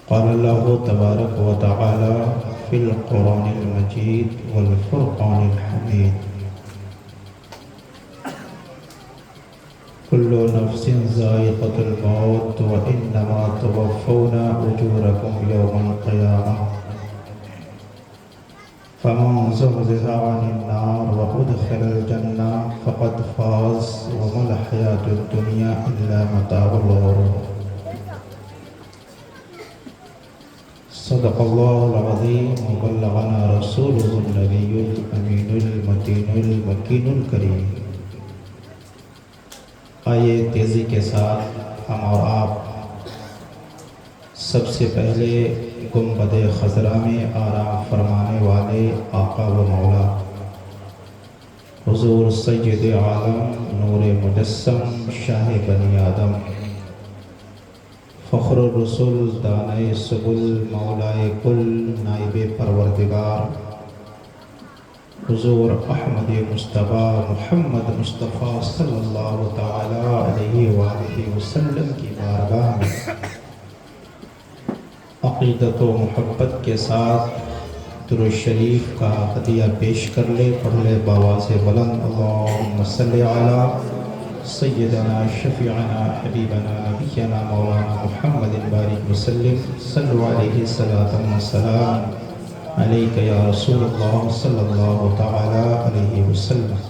قال الله تبارك وتعالى في القرآن المجيد والفرقان الحميد كل نفس ذائقة الموت وإنما توفون أجوركم يوم القيامة فمن زحزح عن النار وأدخل الجنة فقد فاز وما الحياة الدنيا إلا متاع الغرور. صدق الله العظيم وبلغنا رسوله النبي الأمين المتين المكين الكريم. آئیے تیزی کے ساتھ ہم اور آپ سب سے پہلے گنبد خضرا میں آرام فرمانے والے آقا و مولا حضور سید عالم نور مجسم شاہ بنی آدم فخر الرسول دانۂ سبل مولائے کل نائب پروردگار حضور احمد مصطفیٰ محمد مصطفیٰ صلی اللہ تعالی علیہ وآلہ وسلم کی بارگاہ میں عقیدت و محبت کے ساتھ درود شریف کا ہدیہ پیش کر لے. پڑھ لے بآواز بلند اللہم صلی علی سیدنا شفیعنا حبیبنا نبینا مولانا محمد بارک وسلم. صلو علیہ صلاۃ و سلام علیک یا رسول اللہ صلی اللہ تعالی علیہ وسلم.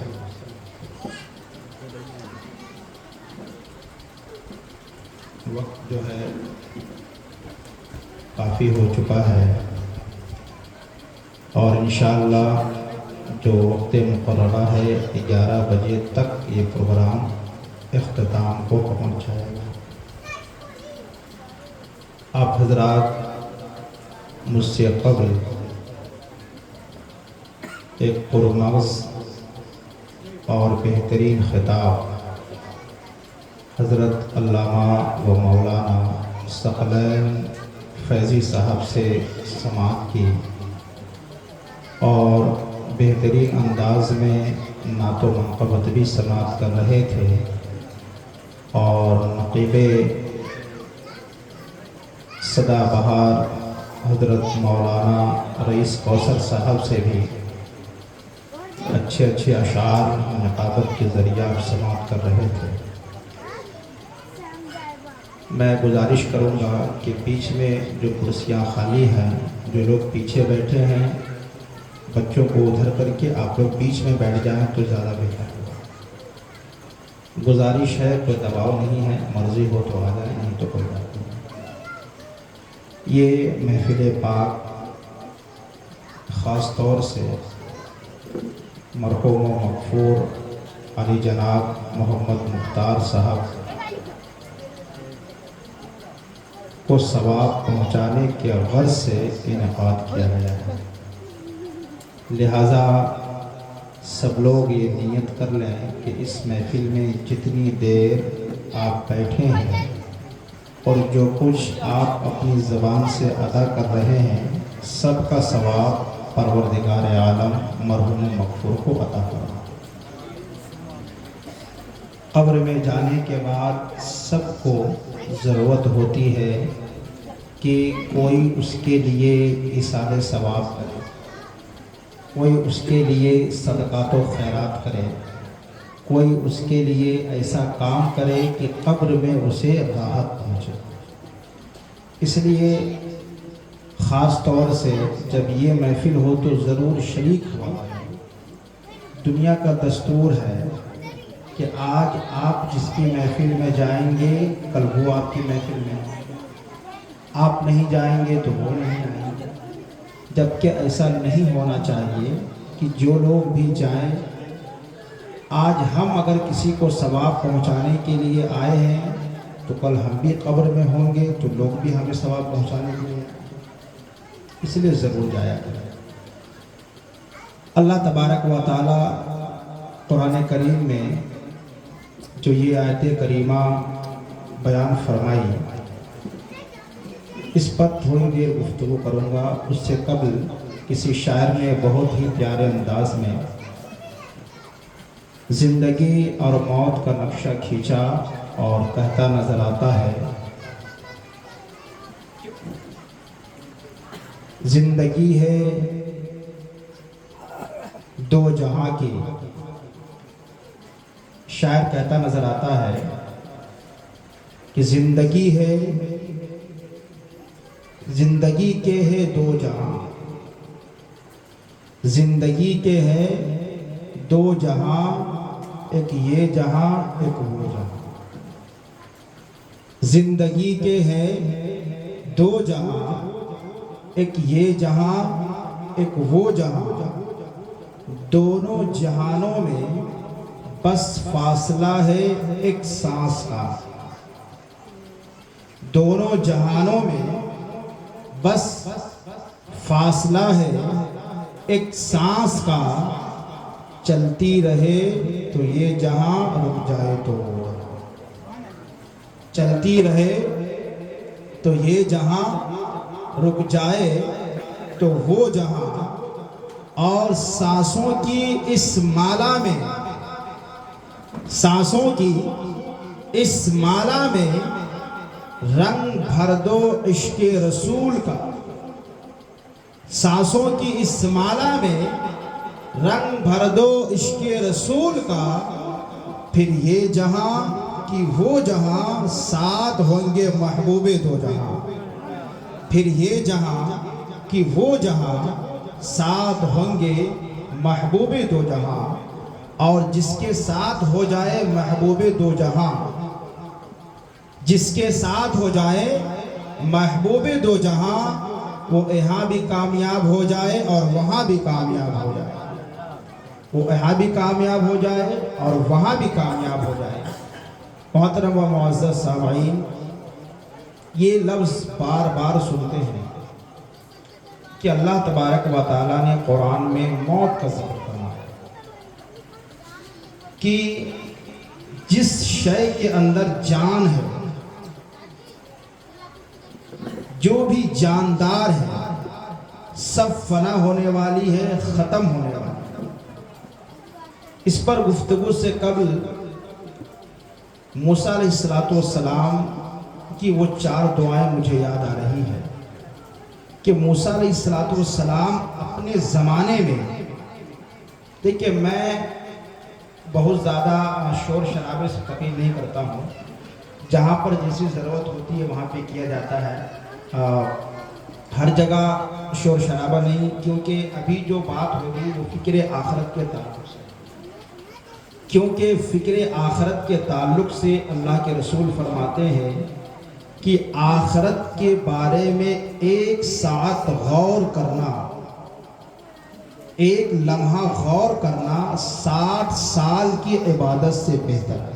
وقت جو ہے کافی ہو چکا ہے اور انشاءاللہ جو وقت مقررہ ہے 11 بجے تک یہ پروگرام اختتام کو پہنچ جائے گا. آپ حضرات مجھ سے قبل ایک پرمغز اور بہترین خطاب حضرت علامہ و مولانا ثقلین فیضی صاحب سے سماعت کی اور بہترین انداز میں نعت و منقبت بھی سماعت کر رہے تھے اور نقیب سدا بہار حضرت مولانا رئیس کوثر صاحب سے بھی اچھے اشعار نقابت کے ذریعہ سماعت کر رہے تھے. میں گزارش کروں گا کہ بیچ میں جو کرسیاں خالی ہیں جو لوگ پیچھے بیٹھے ہیں بچوں کو ادھر کر کے آپ لوگ بیچ میں بیٹھ جائیں تو زیادہ بہتر ہوگا. گزارش ہے، کوئی دباؤ نہیں ہے، مرضی ہو تو آ جائیں نہیں تو کوئی بات نہیں. یہ محفل پاک خاص طور سے مرحوم و مغفور علی جناب محمد مختار صاحب کو ثواب پہنچانے کے غرض سے انعقاد کیا گیا ہے. لہٰذا سب لوگ یہ نیت کر لیں کہ اس محفل میں جتنی دیر آپ بیٹھے ہیں اور جو کچھ آپ اپنی زبان سے ادا کر رہے ہیں سب کا ثواب پروردگار عالم مرحوم مغفور کو عطا فرمائے. قبر میں جانے کے بعد سب کو ضرورت ہوتی ہے کہ کوئی اس کے لیے ایصال ثواب کرے، کوئی اس کے لیے صدقات و خیرات کرے، کوئی اس کے لیے ایسا کام کرے کہ قبر میں اسے راحت پہنچے. اس لیے خاص طور سے جب یہ محفل ہو تو ضرور شریک ہوا. دنیا کا دستور ہے کہ آج آپ جس کی محفل میں جائیں گے کل وہ آپ کی محفل میں، آپ نہیں جائیں گے تو وہ نہیں آئیں گے. جبکہ ایسا نہیں ہونا چاہیے کہ جو لوگ بھی جائیں، آج ہم اگر کسی کو ثواب پہنچانے کے لیے آئے ہیں تو کل ہم بھی قبر میں ہوں گے تو لوگ بھی ہمیں ثواب پہنچانے کے لیے، اس لیے ضرور جایا کریں. اللہ تبارک و تعالی قرآن کریم میں جو یہ آیت کریمہ بیان فرمائی اس پر تھوڑی دیر گفتگو کروں گا. اس سے قبل کسی شاعر نے بہت ہی پیارے انداز میں زندگی اور موت کا نقشہ کھینچا اور کہتا نظر آتا ہے زندگی ہے دو جہاں کی. شاعر کہتا نظر آتا ہے کہ زندگی ہے، زندگی کے ہے دو جہاں، زندگی کے ہے دو جہاں، ایک یہ جہاں ایک وہ جہاں. زندگی کے ہے دو جہاں، ایک یہ جہاں ایک وہ جہاں، دونوں جہانوں میں بس فاصلہ ہے ایک سانس کا. دونوں جہانوں میں بس فاصلہ ہے ایک سانس کا. چلتی رہے تو یہ جہاں، رک جائے تو چلتی رہے تو یہ جہاں، رک جائے تو وہ جہاں. اور سانسوں کی اس مالا میں، سانسوں کی اس مالا میں رنگ بھر دو عشق رسول کا. سانسوں کی اس مالا میں رنگ بھر دو عشق رسول کا. پھر یہ جہاں کہ وہ جہاں ساتھ ہوں گے محبوب دو جہاں. پھر یہ جہاں کہ وہ جہاں ساتھ ہوں گے محبوب دو جہاں. اور جس کے ساتھ ہو جائے محبوب دو جہاں، جس کے ساتھ ہو جائے محبوب دو جہاں، وہ یہاں بھی کامیاب ہو جائے اور وہاں بھی کامیاب ہو جائے. وہ یہاں بھی کامیاب ہو جائے اور وہاں بھی کامیاب ہو جائے. محترم و معزز سامعین، یہ لفظ بار بار سنتے ہیں کہ اللہ تبارک و تعالیٰ نے قرآن میں موت کا ذکر کرنا ہے کہ جس شے کے اندر جان ہے، جو بھی جاندار ہے، سب فنا ہونے والی ہے، ختم ہونے والی ہے. اس پر گفتگو سے قبل موسیٰ علیہ السلام کی وہ 4 دعائیں مجھے یاد آ رہی ہیں کہ موسیٰ علیہ السلام اپنے زمانے میں، دیکھیں میں بہت زیادہ شور شرابے سے تقریر نہیں کرتا ہوں، جہاں پر جیسی ضرورت ہوتی ہے وہاں پہ کیا جاتا ہے، ہر جگہ شور شرابہ نہیں، کیونکہ ابھی جو بات ہوگی وہ فکر آخرت کے تعلق سے، کیونکہ فکر آخرت کے تعلق سے اللہ کے رسول فرماتے ہیں کہ آخرت کے بارے میں 1 ساعت غور کرنا، 1 لمحہ غور کرنا 60 سال کی عبادت سے بہتر ہے.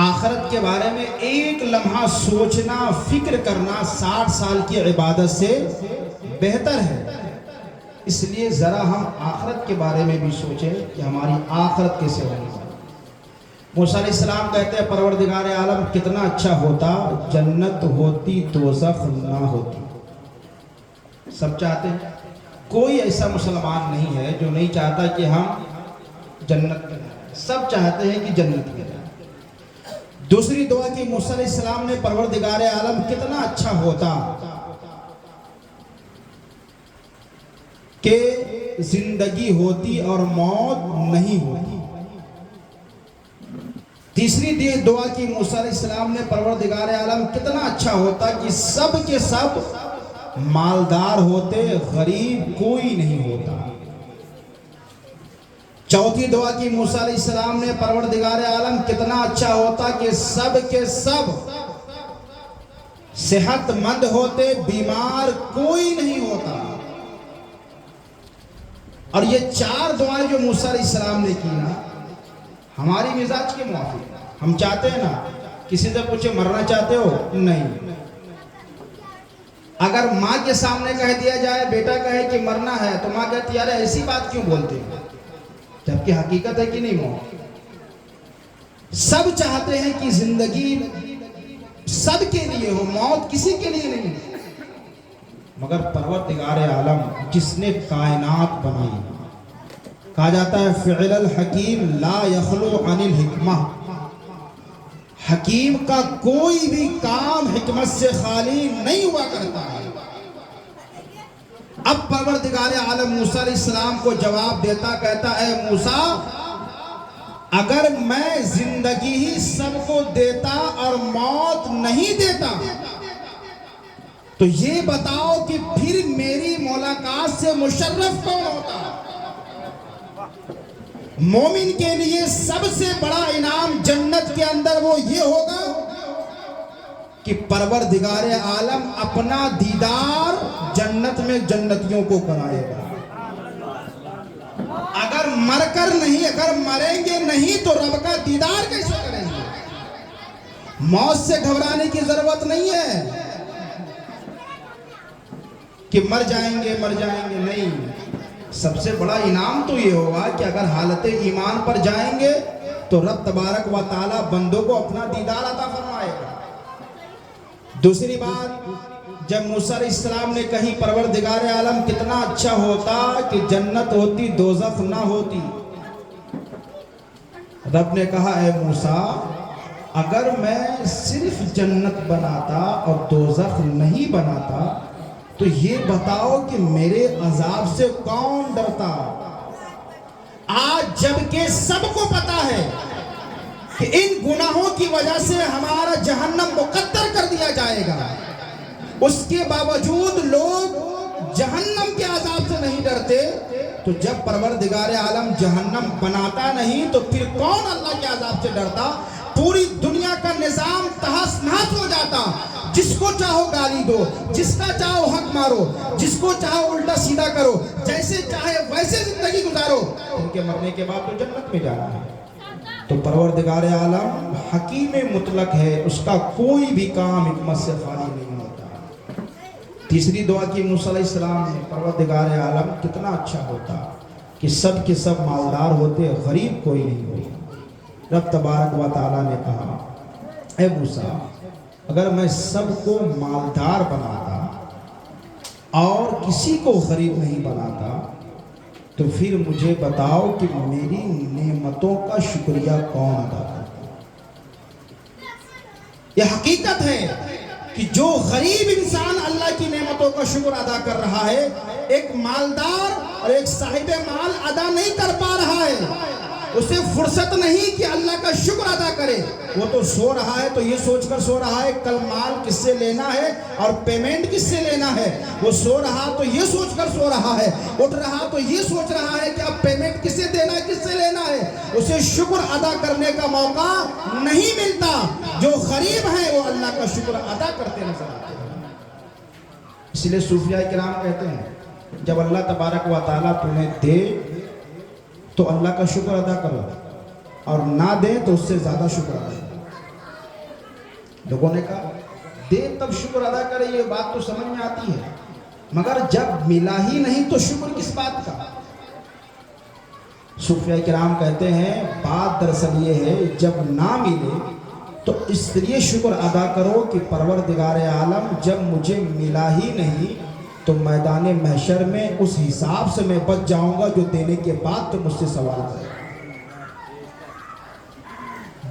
آخرت کے بارے میں 1 لمحہ سوچنا، فکر کرنا 60 سال کی عبادت سے بہتر ہے. اس لیے ذرا ہم آخرت کے بارے میں بھی سوچیں کہ ہماری آخرت کیسے ہونی چاہیے. موسیٰ علیہ السلام کہتے ہیں پروردگار عالم کتنا اچھا ہوتا جنت ہوتی دوزخ نہ ہوتی. سب چاہتے ہیں، کوئی ایسا مسلمان نہیں ہے جو نہیں چاہتا کہ ہم جنت میں جائیں. سب چاہتے ہیں کہ جنت میں جائیں. دوسری دعا کی موسیٰ علیہ السلام نے پروردگار عالم کتنا اچھا ہوتا کہ زندگی ہوتی اور موت نہیں ہوتی. تیسری دعا کی موسیٰ علیہ السلام نے پروردگار عالم کتنا اچھا ہوتا کہ سب کے سب مالدار ہوتے، غریب کوئی نہیں ہوتا. چوتھی دعا کی موسیٰ علیہ السلام نے پروردگار عالم کتنا اچھا ہوتا کہ سب کے سب صحت مند ہوتے، بیمار کوئی نہیں ہوتا. اور یہ 4 دعائیں جو موسیٰ علیہ السلام نے کی نا، ہماری مزاج کے موافق. ہم چاہتے ہیں نا، کسی سے پوچھے مرنا چاہتے ہو؟ نہیں. اگر ماں کے سامنے کہہ دیا جائے، بیٹا کہے کہ مرنا ہے، تو ماں کہتی ہے ایسی بات کیوں بولتے ہیں، جبکہ حقیقت ہے کہ نہیں موت. سب چاہتے ہیں کہ زندگی سب کے لیے ہو، موت کسی کے لیے نہیں. مگر پروردگار عالم جس نے کائنات بنائی، کہا جاتا ہے فعل الحکیم لا یخلو عن الحکمہ، حکیم کا کوئی بھی کام حکمت سے خالی نہیں ہوا کرتا ہے۔ اب پروردگار عالم موسیٰ علیہ السلام کو جواب دیتا، کہتا اے موسیٰ، اگر میں زندگی ہی سب کو دیتا اور موت نہیں دیتا تو یہ بتاؤ کہ پھر میری ملاقات سے مشرف کون ہوتا؟ مومن کے لیے سب سے بڑا انعام جنت کے اندر وہ یہ ہوگا کہ پروردگار عالم اپنا دیدار جنت میں جنتیوں کو کرائے گا۔ اگر مر کر نہیں، اگر مریں گے نہیں تو رب کا دیدار کیسے کریں گے؟ موت سے گھبرانے کی ضرورت نہیں ہے کہ مر جائیں گے نہیں۔ سب سے بڑا انعام تو یہ ہوگا کہ اگر حالت ایمان پر جائیں گے تو رب تبارک و تعالی بندوں کو اپنا دیدار عطا فرمائے گا۔ دوسری بات، جب موسیٰ علیہ السلام نے کہی پروردگار عالم کتنا اچھا ہوتا کہ جنت ہوتی دوزخ نہ ہوتی، رب نے کہا اے موسیٰ، اگر میں صرف جنت بناتا اور دوزخ نہیں بناتا تو یہ بتاؤ کہ میرے عذاب سے کون ڈرتا؟ آج جبکہ سب کو پتا ہے کہ ان گناہوں کی وجہ سے ہمارا جہنم مقدر کر دیا جائے گا، اس کے باوجود لوگ جہنم کے عذاب سے نہیں ڈرتے، تو جب پروردگار عالم جہنم بناتا نہیں تو پھر کون اللہ کے عذاب سے ڈرتا؟ پوری دنیا کا نظام تہس نہس ہو جاتا، جس کو چاہو گالی دو، جس کا چاہو حق مارو، جس کو چاہو الٹا سیدھا کرو، جیسے چاہے ویسے زندگی گزارو، ان کے مرنے کے بعد تو جنت میں جانا ہے۔ تو پروردگار عالم حکیم مطلق ہے، اس کا کوئی بھی کام حکمت سے خالی نہیں ہوتا۔ تیسری دعا کی موسیٰ علیہ السلام نے، پروردگار عالم کتنا اچھا ہوتا کہ سب کے سب مالدار ہوتے، غریب کوئی نہیں ہوتا۔ رب تبارک و تعالیٰ نے کہا اے موسیٰ، اگر میں سب کو مالدار بناتا اور کسی کو غریب نہیں بناتا تو پھر مجھے بتاؤ کہ میری نعمتوں کا شکریہ کون ادا کرتا؟ یہ حقیقت ہے کہ جو غریب انسان اللہ کی نعمتوں کا شکر ادا کر رہا ہے، ایک مالدار اور ایک صاحب مال ادا نہیں کر پا رہا ہے۔ اسے فرصت نہیں کہ اللہ کا شکر ادا کرے، وہ تو سو رہا ہے تو یہ سوچ کر سو رہا ہے کل مال کس سے لینا ہے اور پیمنٹ کس سے لینا ہے، وہ سو رہا تو یہ سوچ کر سو رہا ہے، اٹھ رہا تو یہ سوچ رہا ہے کہ اب پیمنٹ کس سے دینا ہے، کس سے لینا ہے۔ اسے شکر ادا کرنے کا موقع نہیں ملتا۔ جو غریب ہیں وہ اللہ کا شکر ادا کرتے نظر آتے ہیں۔ اس لیے صوفیاء کرام کہتے ہیں جب اللہ تبارک و تعالیٰ تمہیں دے تو اللہ کا شکر ادا کرو، اور نہ دے تو اس سے زیادہ شکر ادا کرو۔ لوگوں نے کہا دے تب شکر ادا کرے، یہ بات تو سمجھ میں آتی ہے، مگر جب ملا ہی نہیں تو شکر کس بات کا؟ صوفیاء کرام کہتے ہیں بات دراصل یہ ہے جب نہ ملے تو اس لیے شکر ادا کرو کہ پروردگار عالم جب مجھے ملا ہی نہیں تو میدان محشر میں اس حساب سے میں بچ جاؤں گا جو دینے کے بعد تو مجھ سے سوال کرے گا۔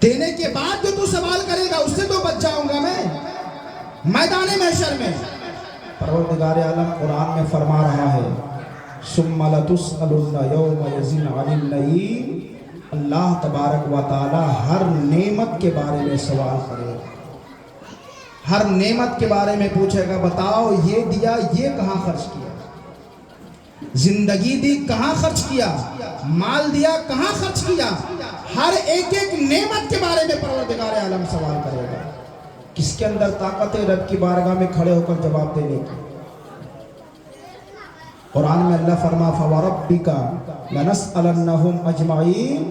دینے کے بعد جو تو سوال کرے گا اس سے تو بچ جاؤں گا میں میدان محشر میں۔ پروردگار عالم قرآن میں فرما رہا ہے ثم لتسألن یومئذ عن النعیم، اللہ تبارک و تعالی ہر نعمت کے بارے میں سوال کرے گا، ہر نعمت کے بارے میں پوچھے گا، بتاؤ یہ دیا، یہ کہاں خرچ کیا، زندگی دی کہاں خرچ کیا، مال دیا کہاں خرچ کیا، ہر ایک ایک نعمت کے بارے میں پروردگار عالم سوال کرے گا۔ کس کے اندر طاقت ہے رب کی بارگاہ میں کھڑے ہو کر جواب دینے کی؟ قرآن میں اللہ فرما فَوَرَبِّكَ لَنَسْأَلَنَّهُمْ أَجْمَعِينَ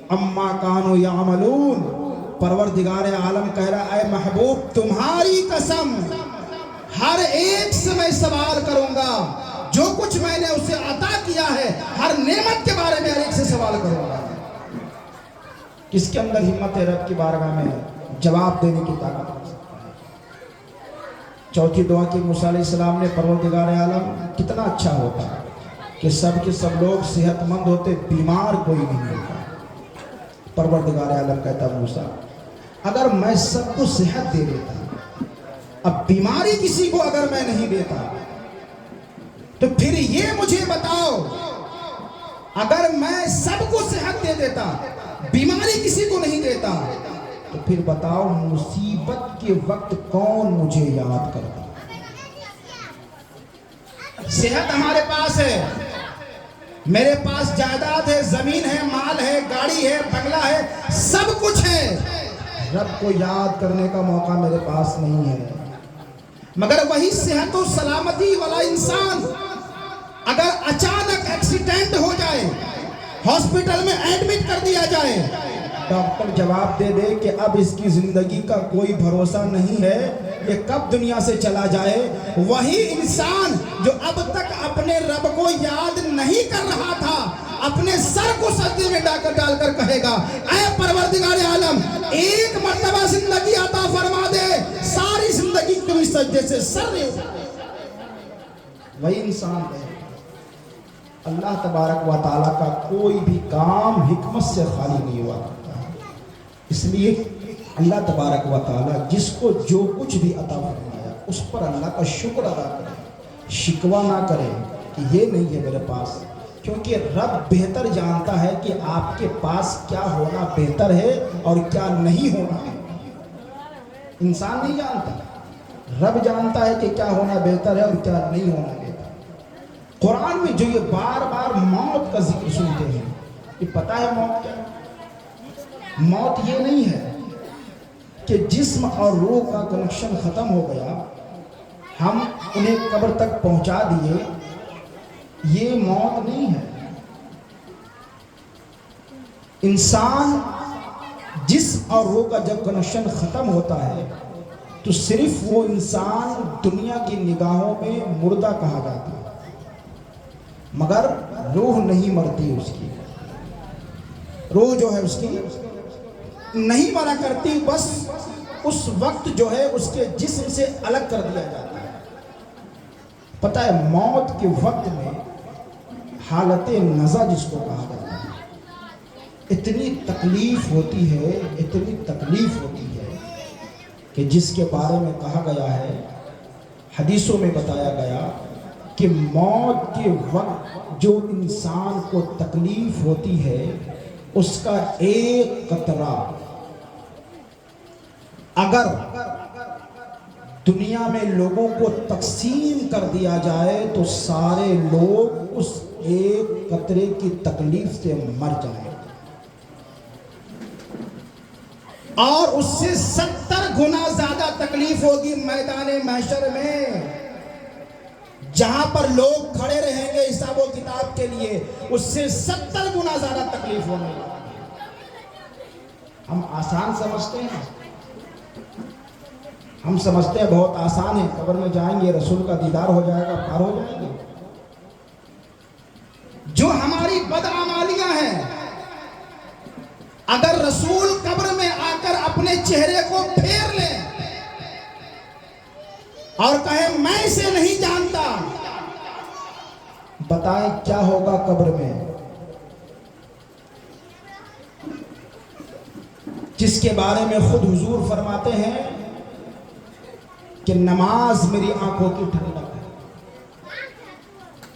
عَمَّا كَانُوا يَعْمَلُونَ۔ پروردگار عالم کہہ رہا اے محبوب تمہاری قسم ہر ایک سے میں سوال کروں گا، جو کچھ میں نے اسے عطا کیا ہے ہر نعمت کے بارے میں ہر ایک سے سوال کروں گا۔ کس کے اندر ہمت ہے رب کی بارگاہ میں جواب دینے کی طاقت رکھ سکتا ہے؟ چوتھی دعا کی موسیٰ علیہ السلام نے پروردگار عالم کتنا اچھا ہوتا کہ سب کے سب لوگ صحت مند ہوتے، بیمار کوئی نہیں ہوتا۔ پروردگار عالم کہتا موسیٰ اگر میں سب کو صحت دے دیتا، اب بیماری کسی کو اگر میں نہیں دیتا، تو پھر یہ مجھے بتاؤ، اگر میں سب کو صحت دے دیتا، بیماری کسی کو نہیں دیتا، تو پھر بتاؤ مصیبت کے وقت کون مجھے یاد کرتا؟ صحت ہمارے پاس ہے، میرے پاس جائیداد ہے، زمین ہے، مال ہے، گاڑی ہے، بنگلہ ہے، سب کچھ ہے، رب کو یاد کرنے کا موقع میرے پاس نہیں ہے۔ مگر وہی صحت و سلامتی والا انسان اگر اچانک ایکسیڈنٹ ہو جائے، ہاسپٹل میں ایڈمٹ کر دیا جائے، ڈاکٹر جواب دے دے کہ اب اس کی زندگی کا کوئی بھروسہ نہیں ہے، یہ کب دنیا سے چلا جائے، وہی انسان جو اب تک اپنے رب کو یاد نہیں کر رہا تھا، اپنے سر کو سجدے میں ڈال کر کہے گا، اے پروردگار عالم ایک مرتبہ زندگی عطا فرما دے، ساری زندگی تم اس سجدے سے سر نہیں اٹھا۔ وہی انسان ہے۔ اللہ تبارک و تعالیٰ کا کوئی بھی کام حکمت سے خالی نہیں ہوا کرتا ہے، اس لیے اللہ تبارک و تعالیٰ جس کو جو کچھ بھی عطا فرمایا اس پر اللہ کا شکر ادا کرے، شکوہ نہ کرے کہ یہ نہیں ہے میرے پاس، کیونکہ رب بہتر جانتا ہے کہ آپ کے پاس کیا ہونا بہتر ہے اور کیا نہیں ہونا ہے۔ انسان نہیں جانتا، رب جانتا ہے کہ کیا ہونا بہتر ہے اور کیا نہیں ہونا بہتر۔ قرآن میں جو یہ بار بار موت کا ذکر سنتے ہیں، یہ پتہ ہے موت کیا ہے؟ موت یہ نہیں ہے کہ جسم اور روح کا کنیکشن ختم ہو گیا، ہم انہیں قبر تک پہنچا دیے، یہ موت نہیں ہے۔ انسان جسم اور روح کا جب کنیکشن ختم ہوتا ہے تو صرف وہ انسان دنیا کی نگاہوں میں مردہ کہا جاتا ہے، مگر روح نہیں مرتی، اس کی روح جو ہے اس کی نہیں مرا کرتی، بس اس وقت جو ہے اس کے جسم سے الگ کر دیا جاتا ہے۔ پتہ ہے موت کے وقت میں حالت نزع جس کو کہا جاتا ہے، اتنی تکلیف ہوتی ہے، اتنی تکلیف ہوتی ہے کہ جس کے بارے میں کہا گیا ہے، حدیثوں میں بتایا گیا کہ موت کے وقت جو انسان کو تکلیف ہوتی ہے اس کا ایک قطرہ اگر دنیا میں لوگوں کو تقسیم کر دیا جائے تو سارے لوگ اس ایک قطرے کی تکلیف سے مر جائیں، اور اس سے 70 گنا زیادہ تکلیف ہوگی میدان محشر میں، جہاں پر لوگ کھڑے رہیں گے حساب و کتاب کے لیے، اس سے 70 گنا زیادہ تکلیف ہونے والی ہے۔ ہم آسان سمجھتے ہیں، ہم سمجھتے ہیں بہت آسان ہے، قبر میں جائیں گے، رسول کا دیدار ہو جائے گا، پار ہو جائیں گے۔ جو ہماری بدعمالیاں ہیں، اگر رسول قبر میں آ کر اپنے چہرے کو پھیر لیں اور کہیں میں اسے نہیں جانتا، بتائیں کیا ہوگا قبر میں؟ جس کے بارے میں خود حضور فرماتے ہیں کہ نماز میری آنکھوں کی ٹھنڈک ہے۔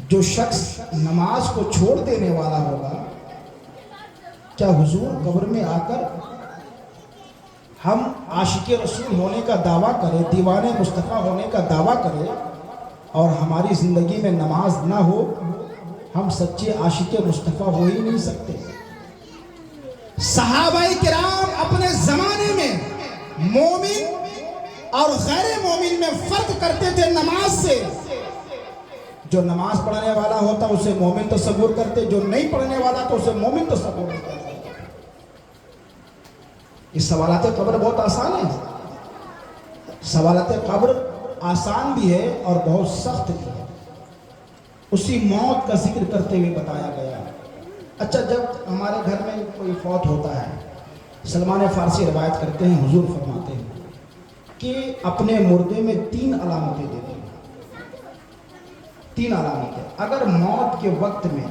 جو شخص نماز کو چھوڑ دینے والا ہوگا، کیا حضور قبر میں آ کر ہم عاشق رسول ہونے کا دعویٰ کریں، دیوانے مصطفیٰ ہونے کا دعویٰ کریں اور ہماری زندگی میں نماز نہ ہو؟ ہم سچے عاشق مصطفیٰ ہو ہی نہیں سکتے۔ صحابہ کرام اپنے زمانے میں مومن اور غیر مومن میں فرق کرتے تھے نماز سے۔ جو نماز پڑھنے والا ہوتا اسے مومن تصور کرتے، جو نہیں پڑھنے والا تو اسے مومن تصور نہیں کرتے۔ یہ سوالات قبر بہت آسان ہے، سوالات قبر آسان بھی ہے اور بہت سخت بھی ہے۔ اسی موت کا ذکر کرتے ہوئے بتایا گیا۔ اچھا، جب ہمارے گھر میں کوئی فوت ہوتا ہے، سلمان فارسی روایت کرتے ہیں، حضور فرماتے ہیں کہ اپنے مردے میں 3 علامتیں دیتے ہیں۔ 3 علامتیں، اگر موت کے وقت میں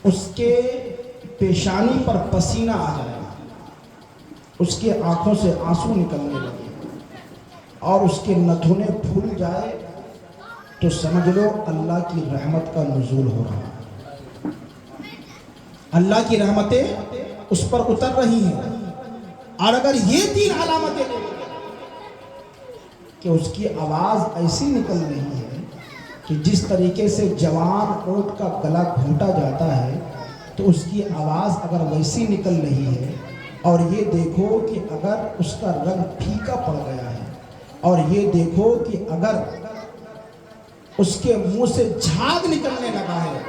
اس کے پیشانی پر پسینہ آ جائے، اس کی آنکھوں سے آنسو نکلنے لگے اور اس کے نتھنے پھول جائے تو سمجھ لو اللہ کی رحمت کا نزول ہو رہا ہے، اللہ کی رحمتیں اس پر اتر رہی ہیں۔ اور اگر یہ 3 علامتیں کہ اس کی آواز ایسی نکل رہی ہے کہ جس طریقے سے جوان اونٹ کا گلا گھونٹا جاتا ہے تو اس کی آواز اگر ویسی نکل رہی ہے، اور یہ دیکھو کہ اگر اس کا رنگ پھیکا پڑ گیا ہے، اور یہ دیکھو کہ اگر اس کے منہ سے جھاگ نکلنے لگا ہے،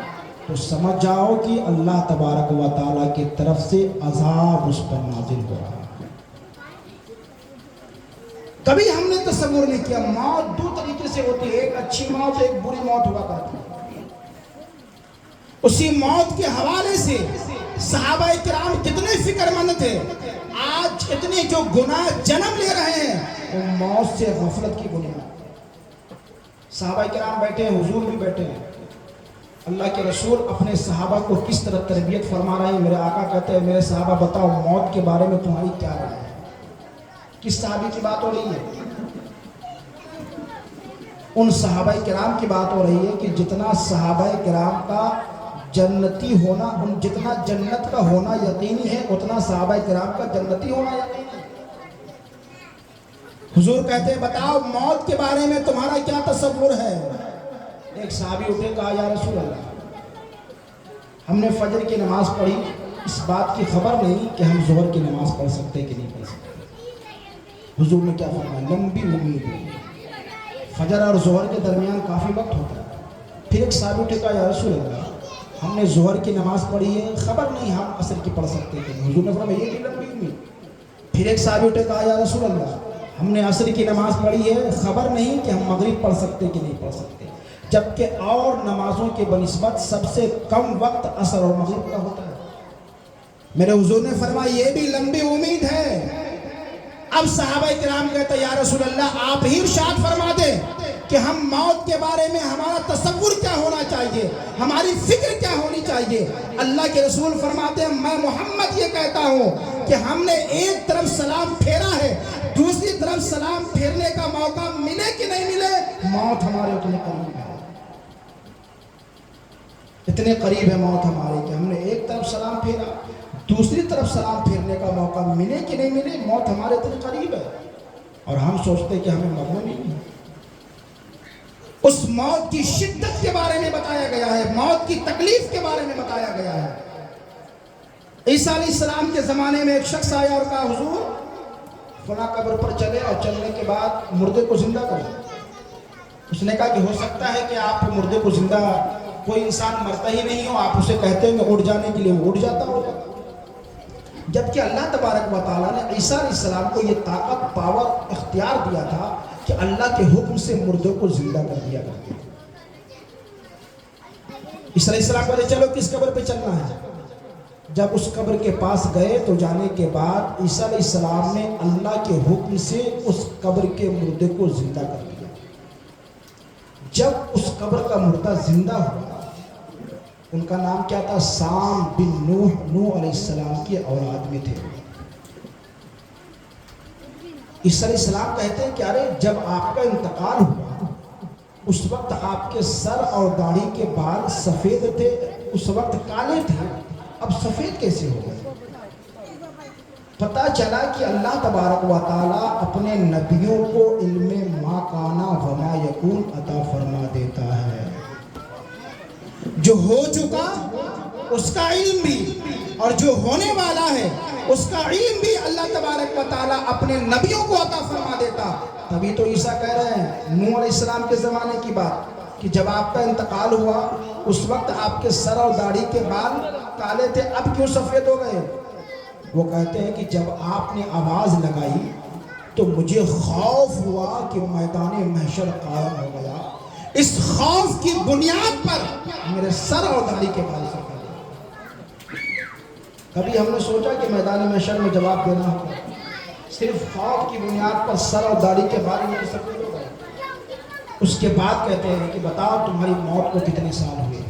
تو سمجھ جاؤ کہ اللہ تبارک و تعالیٰ کی طرف سے عذاب اس پر نازل ہو رہا ہے۔ کبھی ہم نے تصور نہیں کیا موت 2 طریقے سے ہوتی ہے، ایک اچھی موت ایک بری موت ہوا کرتی ہے۔ اسی موت کے حوالے سے صحابہ کرام کتنے فکر مند تھے۔ آج اتنے جو گناہ جنم لے رہے ہیں وہ موت سے غفلت کی بنیاد۔ صحابہ کرام بیٹھے ہیں، حضور بھی بیٹھے ہیں، اللہ کے رسول اپنے صحابہ کو کس طرح تربیت فرما رہے ہیں۔ میرے آقا کہتے ہیں میرے صحابہ بتاؤ موت کے بارے میں تمہاری کیا رائے ہے؟ کس صحابی کی بات ہو رہی ہے؟ ان صحابہ کرام کی بات ہو رہی ہے کہ جتنا صحابہ کرام کا جنتی ہونا، جتنا جنت کا ہونا یقینی ہے اتنا صحابہ کرام کا جنتی ہونا یقینی ہے۔ حضور کہتے ہیں بتاؤ موت کے بارے میں تمہارا کیا تصور ہے؟ ایک صحابی اٹھے کہا یا رسول اللہ ہم نے فجر کی نماز پڑھی، اس بات کی خبر نہیں کہ ہم ظہر کی نماز پڑھ سکتے کہ نہیں پڑھ سکتے۔ حضور نے کیا فرمایا؟ لمبی امید ہے، فجر اور ظہر کے درمیان کافی وقت ہوتا ہے۔ پھر ایک صحابی اٹھے کہا یا رسول اللہ ہم نے ظہر کی نماز پڑھی ہے، خبر نہیں ہم عصر کی پڑھ سکتے کہ نہیں۔ حضور نے فرمایا یہ بھی لمبی امید۔ پھر ایک صحابی اٹھے کہا یا رسول اللہ ہم نے عصر کی نماز پڑھی ہے، خبر نہیں کہ ہم مغرب پڑھ سکتے کہ نہیں پڑھ سکتے، جبکہ اور نمازوں کے بنسبت سب سے کم وقت عصر اور مغرب کا ہوتا ہے۔ میرے حضور نے فرمایا یہ بھی لمبی امید ہے۔ اب صحابہ کرام کہتے ہیں یا رسول اللہ آپ ہی ارشاد فرما دیں کہ ہم موت کے بارے میں ہمارا تصور کیا ہونا چاہیے، ہماری فکر کیا ہونی چاہیے۔ اللہ کے رسول فرماتے ہیں میں محمد یہ کہتا ہوں کہ ہم نے ایک طرف سلام پھیرا ہے، دوسری طرف سلام پھیرنے کا موقع ملے کہ نہیں ملے، موت ہمارے اتنے قریب ہے، اتنے قریب ہے موت ہمارے کہ ہم نے ایک طرف سلام پھیرا، دوسری طرف سلام پھیرنے کا موقع ملے کہ نہیں ملے، موت ہمارے اتنے قریب ہے اور ہم سوچتے کہ ہمیں مرنا نہیں ہے۔ اس موت کی شدت کے بارے میں بتایا گیا ہے، موت کی تکلیف کے بارے میں بتایا گیا ہے۔ عیسیٰ علیہ السلام کے زمانے میں ایک شخص آیا اور کہا حضور فلاں قبر پر چلے اور چلنے کے بعد مردے کو زندہ کریں۔ اس نے کہا کہ ہو سکتا ہے کہ آپ مردے کو زندہ، کوئی انسان مرتا ہی نہیں ہو، آپ اسے کہتے ہیں کہ اٹھ جانے کے لیے وہ اٹھ جاتا ہوگا، جبکہ اللہ تبارک و تعالیٰ نے عیسیٰ علیہ السلام کو یہ طاقت پاور اختیار دیا تھا کہ اللہ کے حکم سے مردوں کو زندہ کر دیا کرتے۔ عیسیٰ علیہ السلام کہتے چلو کس قبر پہ چلنا ہے؟ جب اس قبر کے پاس گئے تو جانے کے بعد عیسیٰ علیہ السلام نے اللہ کے حکم سے اس قبر کے مردے کو زندہ کر دیا۔ جب اس قبر کا مردہ زندہ ہوا، ان کا نام کیا تھا؟ سام بن نوح، نوح علیہ السلام کی اولاد میں تھے۔ عیسیٰ علیہ السلام کہتے ہیں کہ ارے جب آپ کا انتقال ہوا اس وقت آپ کے سر اور داڑھی کے بال سفید تھے، اس وقت کالے تھے، اب سفید کیسے ہو گئے؟ پتہ چلا کہ اللہ تبارک و تعالیٰ اپنے نبیوں کو علم ما کانا وما یکون عطا فرما دیتا ہے۔ جو ہو چکا اس کا علم بھی اور جو ہونے والا ہے اس کا علم بھی اللہ تبارک و تعالیٰ اپنے نبیوں کو عطا فرما دیتا۔ تبھی تو عیسیٰ کہہ رہے ہیں نوح علیہ السلام کے زمانے کی بات کہ جب آپ کا انتقال ہوا اس وقت آپ کے سر اور داڑھی کے بال کالے تھے، اب کیوں سفید ہو گئے؟ وہ کہتے ہیں کہ جب آپ نے آواز لگائی تو مجھے خوف ہوا کہ میدان محشر قائم ہو گیا، اس خوف کی بنیاد پر میرے سر اور داڑھی کے بال سفید ہو گئے۔ کبھی ہم نے سوچا کہ میدان محشر میں جواب دینا ہوگا، صرف خوف کی بنیاد پر سر اور داڑھی کے بال میں سفید ہو گئے۔ اس کے بعد کہتے ہیں کہ بتاؤ تمہاری موت کو کتنے سال ہوئے؟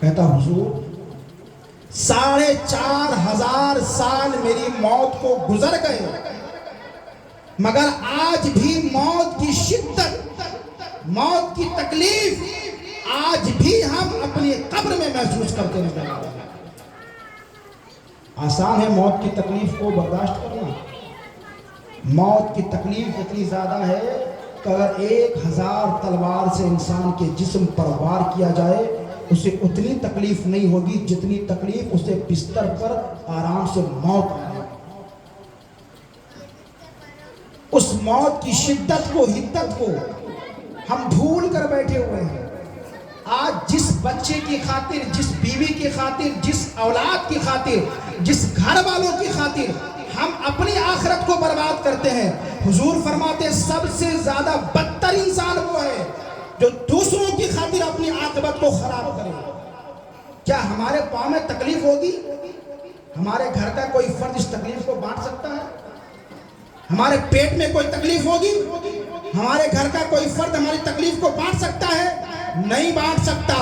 کہتا حضور 4,500 سال میری موت کو گزر گئے، مگر آج بھی موت کی شدت، موت کی تکلیف آج بھی ہم اپنی قبر میں محسوس کرتے نظر آ رہے ہیں۔ آسان ہے موت کی تکلیف کو برداشت کرنا، موت کی تکلیف اتنی زیادہ ہے کہ اگر 1000 تلوار سے انسان کے جسم پر وار کیا جائے اسے اتنی تکلیف نہیں ہوگی جتنی تکلیف اسے بستر پر آرام سے موت آئے۔ اس موت کی شدت کو، حدت کو ہم بھول کر بیٹھے ہوئے ہیں۔ آج جس بچے کی خاطر، جس بیوی کی خاطر، جس اولاد کی خاطر، جس گھر والوں کی خاطر ہم اپنی آخرت کو برباد کرتے ہیں، حضور فرماتے ہیں سب سے زیادہ بدتر انسان وہ ہے جو دوسروں کی خاطر اپنی عاقبت کو خراب کرے۔ کیا ہمارے پاؤں میں تکلیف ہوگی؟ ہمارے گھر کا کوئی فرد اس تکلیف کو بانٹ سکتا ہے؟ ہمارے پیٹ میں کوئی تکلیف ہوگی؟ ہمارے گھر کا کوئی فرد ہماری تکلیف کو بانٹ سکتا ہے؟ نہیں بانٹ سکتا۔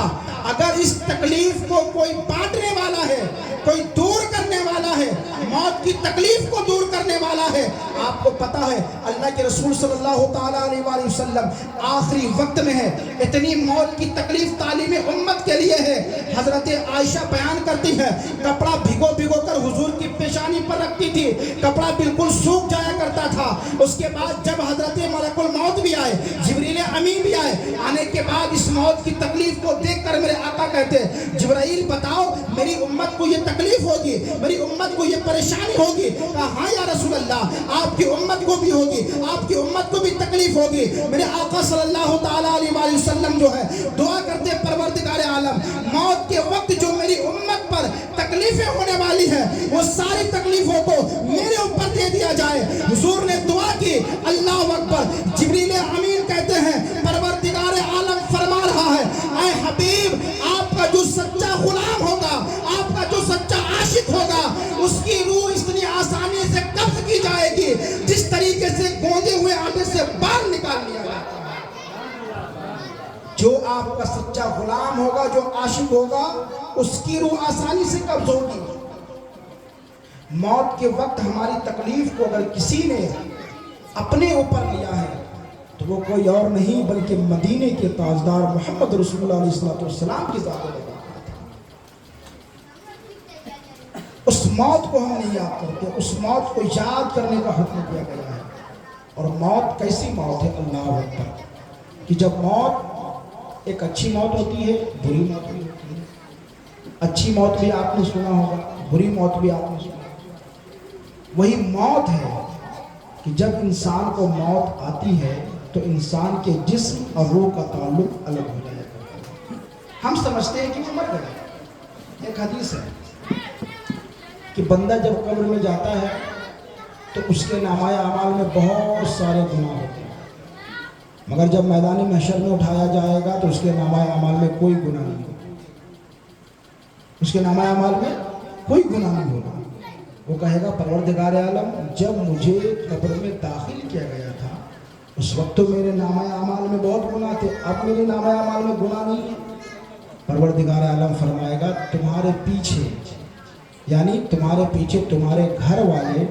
اگر اس تکلیف کو کوئی بانٹنے والا ہے، کوئی دور کرنے والا ہے، موت کی تکلیف کو دور کرنے والا ہے، آپ کو پتا ہے اللہ کے رسول صلی اللہ تعالیٰ علیہ وآلہ وسلم آخری وقت میں ہے، اتنی موت کی تکلیف تعلیم امت کے لیے ہے۔ حضرت عائشہ بیان کرتی ہے کپڑا بھگو بھگو کر حضور کی پیشانی پر رکھتی تھی، کپڑا بالکل سوکھ جایا کرتا تھا۔ اس کے بعد جب حضرت ملک الموت بھی آئے، جبریل امین بھی آئے، آنے کے بعد اس موت کی تکلیف کو دیکھ کر میرے آقا کہتے ہیں جبرائیل بتاؤ میری امت کو یہ تکلیف ہوگی، میری امت کو یہ پریشانی ہوگی؟ کہا ہاں یا رسول اللہ آپ کی امت کو بھی ہوگی، آپ کی امت کو بھی تکلیف ہوگی۔ میرے آقا صلی اللہ تعالیٰ علیہ وآلہ وسلم جو ہے دعا کرتے پروردگار عالم موت کے وقت جو میری امت پر تکلیفیں ہونے والی ہیں وہ ساری تکلیفوں کو میرے اوپر دے دیا جائے۔ حضور نے دعا کی، اللہ اکبر۔ جبریل امین کہتے ہیں پروردگار عالم فرما رہا ہے اے حبیب آپ کا جو سچا غلام ہوگا، آپ کا جو سچا عاشق ہوگا، اس کی روح اتنی آسانی سے قبض کی جائے گی جس طریقے سے گوندے ہوئے آٹے سے بال نکال لیا جاتا ہے۔ جو آپ کا سچا غلام ہوگا، جو عاشق ہوگا، اس کی روح آسانی سے قبض ہوگی۔ موت کے وقت ہماری تکلیف کو اگر کسی نے اپنے اوپر لیا ہے تو وہ کوئی اور نہیں بلکہ مدینے کے تاجدار محمد رسول اللہ علیہ السلام کی ذات ہے۔ اس موت کو ہم نہیں یاد کرتے، اس موت کو یاد کرنے کا حکم دیا گیا ہے۔ اور موت کیسی موت ہے؟ اللہ اکبر، کہ جب موت ایک اچھی موت ہوتی ہے، بری موت بھی ہوتی ہے۔ اچھی موت بھی آپ نے سنا ہوگا، بری موت بھی آپ نے سنا ہوگا۔ وہی موت ہے کہ جب انسان کو موت آتی ہے تو انسان کے جسم اور روح کا تعلق الگ ہو جائے گا۔ ہم سمجھتے ہیں کہ وہ مر گئے۔ ایک حدیث ہے کہ بندہ جب قبر میں جاتا ہے تو اس کے نامہ اعمال میں بہت سارے گناہ ہوتے ہیں، مگر جب میدان محشر میں اٹھایا جائے گا تو اس کے نامہ اعمال میں کوئی گناہ نہیں ہوگا، اس کے نامہ اعمال میں کوئی گناہ نہیں ہوگا۔ وہ کہے گا پروردگار عالم جب مجھے قبر میں داخل کیا گیا تھا اس وقت تو میرے نامہ اعمال میں بہت گناہ تھے، اب میرے نامہ اعمال میں گناہ نہیں ہے۔ پروردگار عالم فرمائے گا تمہارے پیچھے، یعنی تمہارے پیچھے تمہارے گھر والے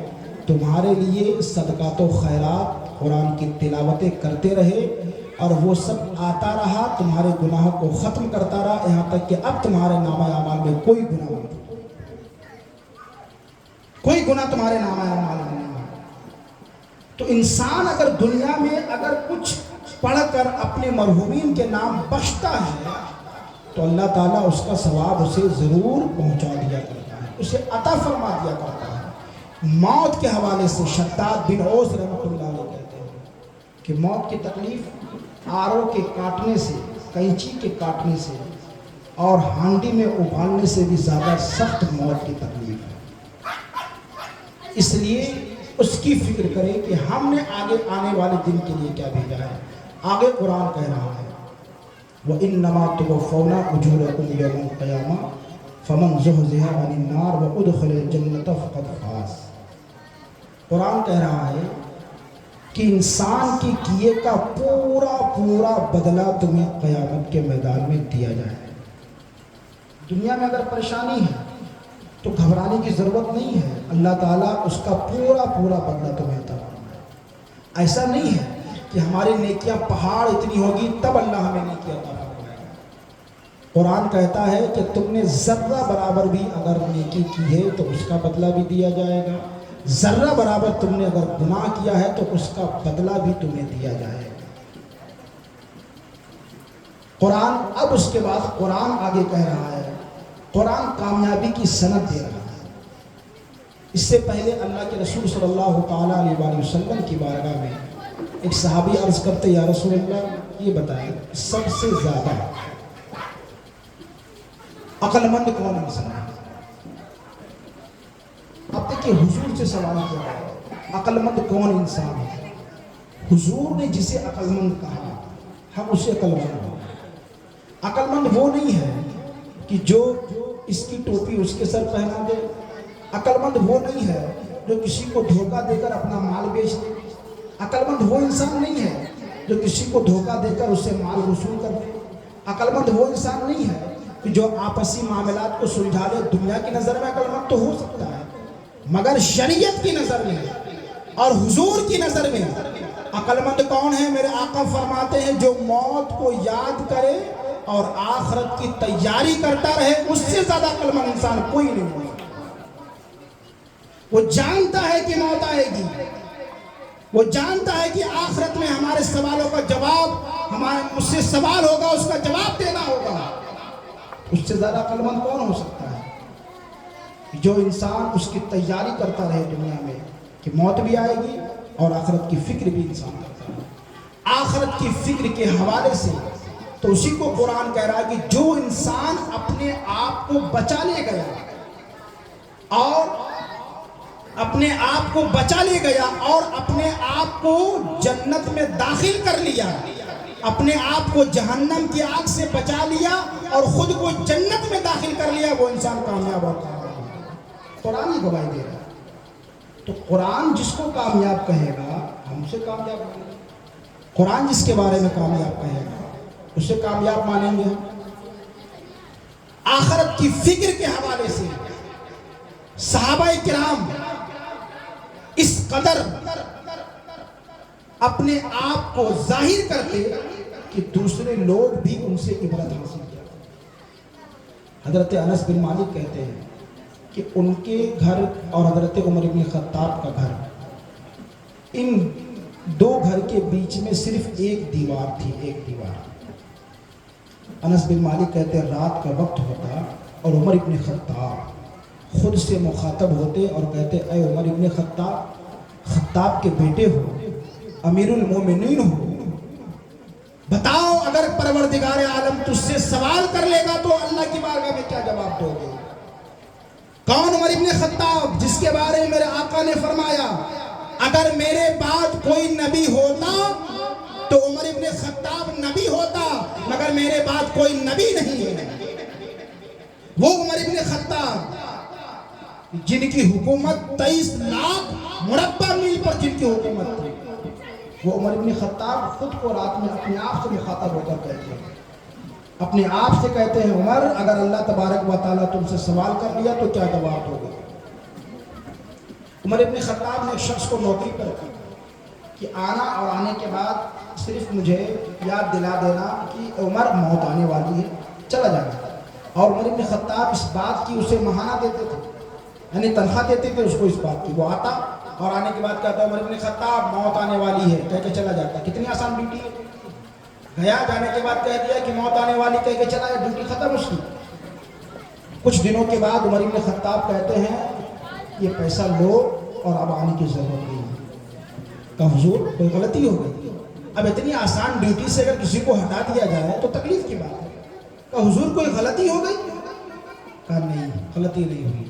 تمہارے لیے صدقات و خیرات قرآن کی تلاوتیں کرتے رہے اور وہ سب آتا رہا، تمہارے گناہوں کو ختم کرتا رہا، یہاں تک کہ اب تمہارے نامہ اعمال میں کوئی گناہ نہیں، کوئی گناہ تمہارے نامہ اعمال میں نہیں۔ تو انسان اگر دنیا میں اگر کچھ پڑھ کر اپنے مرحومین کے نام بخشتا ہے تو اللہ تعالیٰ اس کا ثواب اسے ضرور پہنچا دیا کرتا ہے، اسے عطا فرما دیا کرتا ہے۔ موت کے حوالے سے شداد بن اوس رحمۃ اللہ علیہ کہتے ہیں کہ موت کی تکلیف آرو کے کاٹنے سے، قینچی کے کاٹنے سے اور ہانڈی میں ابالنے سے بھی زیادہ سخت موت کی تکلیف ہے۔ اس لیے اس کی فکر کریں کہ ہم نے آگے آنے والے دن کے لیے کیا بھیجا ہے۔ آگے قرآن کہہ رہا ہے وَإِنَّمَا تُوَفَّوْنَ أُجُورَكُمْ يَوْمَ الْقِيَامَةِ فَمَنْ زُحْزِحَ عَنِ النَّارِ وَأُدْخِلَ الْجَنَّةَ فَقَدْ فَازَ۔ قرآن کہہ رہا ہے کہ انسان کی کیے کا پورا پورا بدلہ تمہیں قیامت کے میدان میں دیا جائے۔ دنیا میں اگر پریشانی ہے، تو گھبرانے کی ضرورت نہیں ہے، اللہ تعالیٰ اس کا پورا پورا بدلہ تمہیں عطا فرمائے۔ ایسا نہیں ہے کہ ہماری نیکیاں پہاڑ اتنی ہوگی تب اللہ ہمیں نیکی عطا فرمائے گا۔ قرآن کہتا ہے کہ تم نے ذرہ برابر بھی اگر نیکی کی ہے تو اس کا بدلہ بھی دیا جائے گا، ذرہ برابر تم نے اگر گناہ کیا ہے تو اس کا بدلہ بھی تمہیں دیا جائے گا۔ قرآن اب اس کے بعد قرآن آگے کہہ رہا ہے، قرآن کامیابی کی سند دے رہا ہے۔ اس سے پہلے اللہ کے رسول صلی اللہ تعالیٰ علیہ وآلہ وسلم کی بارگاہ میں ایک صحابی عرض کرتے، یا رسول اللہ یہ بتائیں سب سے زیادہ عقل مند کون انسان ہے؟ اب دیکھیں حضور سے سوال کیا ہے، عقل مند کون انسان ہے؟ حضور نے جسے عقل مند کہا ہم اسے عقل مند ہو۔ عقل مند وہ نہیں ہے کہ جو اس کی ٹوپی اس کے سر پہنا دے، عقل مند وہ نہیں ہے جو کسی کو دھوکہ دے کر اپنا مال بیچ دے، عقل مند وہ انسان نہیں ہے جو کسی کو دھوکہ دے کر اسے مال وصول کر دے، عقل مند وہ انسان نہیں ہے کہ جو آپسی معاملات کو سلجھا لے۔ دنیا کی نظر میں عقل مند تو ہو سکتا ہے، مگر شریعت کی نظر میں اور حضور کی نظر میں عقل مند کون ہے؟ میرے آقا فرماتے ہیں جو موت کو یاد کرے اور آخرت کی تیاری کرتا رہے، اس سے زیادہ عقل مند انسان کوئی نہیں ہو۔ وہ جانتا ہے کہ موت آئے گی، وہ جانتا ہے کہ آخرت میں ہمارے سوالوں کا جواب، مجھ سے سوال ہوگا، اس کا جواب دینا ہوگا۔ اس سے زیادہ عقل مند کون ہو سکتا ہے؟ جو انسان اس کی تیاری کرتا رہے دنیا میں کہ موت بھی آئے گی اور آخرت کی فکر بھی انسان کرتا ہے۔ آخرت کی فکر کے حوالے سے تو اسی کو قرآن کہہ رہا ہے کہ جو انسان اپنے آپ کو بچا لے گیا اور اپنے آپ کو بچا لے گیا اور اپنے آپ کو جنت میں داخل کر لیا، اپنے آپ کو جہنم کی آگ سے بچا لیا اور خود کو جنت میں داخل کر لیا، وہ انسان کامیاب ہوتا ہے۔ قرآن ہی گواہی دے رہا ہے۔ تو قرآن جس کو کامیاب کہے گا ہم سے کامیاب ہوگا، قرآن جس کے بارے میں کامیاب کہے گا اسے کامیاب مانیں گے۔ آخرت کی فکر کے حوالے سے صحابہ کرام اس قدر اپنے آپ کو ظاہر کرتے کہ دوسرے لوگ بھی ان سے عبرت حاصل کرتے۔ حضرت انس بن مالک کہتے ہیں کہ ان کے گھر اور حضرت عمر بن خطاب کا گھر، ان دو گھر کے بیچ میں صرف ایک دیوار تھی، ایک دیوار۔ انس بن مالک کہتے ہیں رات کا وقت ہوتا اور عمر ابن خطاب خود سے مخاطب ہوتے اور کہتے اے عمر ابن خطاب کے بیٹے ہو، امیر المومنین ہو، بتاؤ اگر پروردگار عالم تجھ سے سوال کر لے گا تو اللہ کی بارگاہ میں کیا جواب دو گے؟ کون عمر ابن خطاب جس کے بارے میں میرے آقا نے فرمایا اگر میرے بعد کوئی نبی ہوتا تو عمر ابن خطاب نبی ہوتا، مگر میرے بعد کوئی نبی نہیں ہے۔ وہ عمر ابن خطاب جن کی حکومت 23 لاکھ مربع میل پر جن کی حکومت تھی، وہ عمر ابن خطاب خود کو رات میں اپنے آپ سے مخاطب ہو کر کہتے ہیں، اپنے آپ سے کہتے ہیں عمر اگر اللہ تبارک و تعالیٰ تم سے سوال کر لیا تو کیا جواب ہوگا؟ عمر ابن خطاب نے ایک شخص کو نوکری پر رکھا کہ آنا اور آنے کے بعد صرف مجھے یاد دلا دینا کہ عمر موت آنے والی ہے، چلا جانا۔ اور عمر ابن خطاب اس بات کی اسے ماہانہ دیتے تھے، یعنی تنخواہ دیتے تھے اس کو اس بات کی۔ وہ آتا اور آنے کے بعد کہتا عمر ابن خطاب موت آنے والی ہے، کہہ کے چلا جاتا۔ کتنی آسان ڈیوٹی ہے، گیا جانے کے بعد کہہ دیا کہ موت آنے والی، کہہ کے چلا گیا، ڈیوٹی ختم اس کی۔ کچھ دنوں کے بعد عمر ابن خطاب کہتے ہیں یہ پیسہ لو اور اب آنے کی ضرورت نہیں ہے۔ کہ حضور کوئی غلطی ہو گئی، اب اتنی آسان ڈیوٹی سے اگر کسی کو ہٹا دیا جائے تو تکلیف کی بات ہے۔ کہ حضور کوئی غلطی ہو گئی؟ کہا نہیں، غلطی نہیں ہوئی،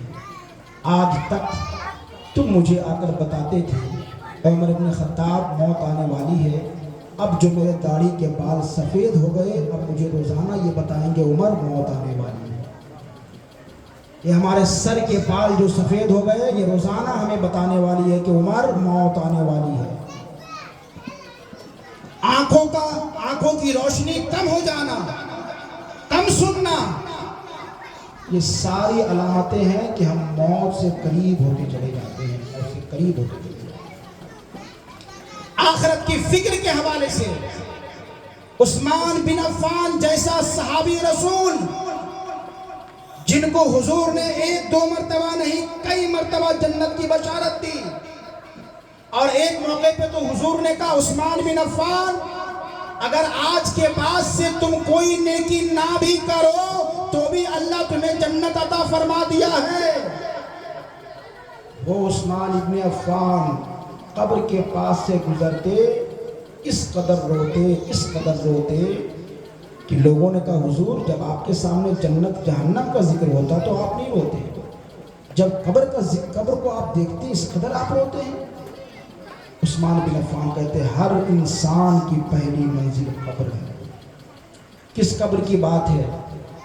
آج تک تم مجھے آ کر بتاتے تھے عمر ابن خطاب موت آنے والی ہے، اب جو میرے داڑھی کے بال سفید ہو گئے اب مجھے روزانہ یہ بتائیں گے عمر موت آنے والی ہے۔ یہ ہمارے سر کے بال جو سفید ہو گئے یہ روزانہ ہمیں بتانے والی ہے کہ عمر موت آنے والی ہے۔ آنکھوں کی روشنی کم ہو جانا، کم سننا، یہ ساری علامتیں ہیں کہ ہم موت سے قریب ہوتے چلے جاتے ہیں، موت سے قریب ہوتے چلے جاتے ہیں۔ آخرت کی فکر کے حوالے سے عثمان بن عفان جیسا صحابی رسول، جن کو حضور نے 1-2 مرتبہ نہیں کئی مرتبہ جنت کی بشارت دی، اور ایک موقع پہ تو حضور نے کہا عثمان بن عفان اگر آج کے بعد سے تم کوئی نیکی نہ بھی کرو تو بھی اللہ تمہیں جنت عطا فرما دیا ہے۔ وہ عثمان ابن عفان قبر کے پاس سے گزرتے اس قدر روتے کہ لوگوں نے کہا حضور جب آپ کے سامنے جنت جہنم کا ذکر ہوتا تو آپ نہیں روتے، جب قبر کو آپ دیکھتے اس قدر آپ روتے ہیں۔ عثمان بن عفان کہتے ہیں ہر انسان کی پہلی منزل قبر ہے۔ کس قبر کی بات ہے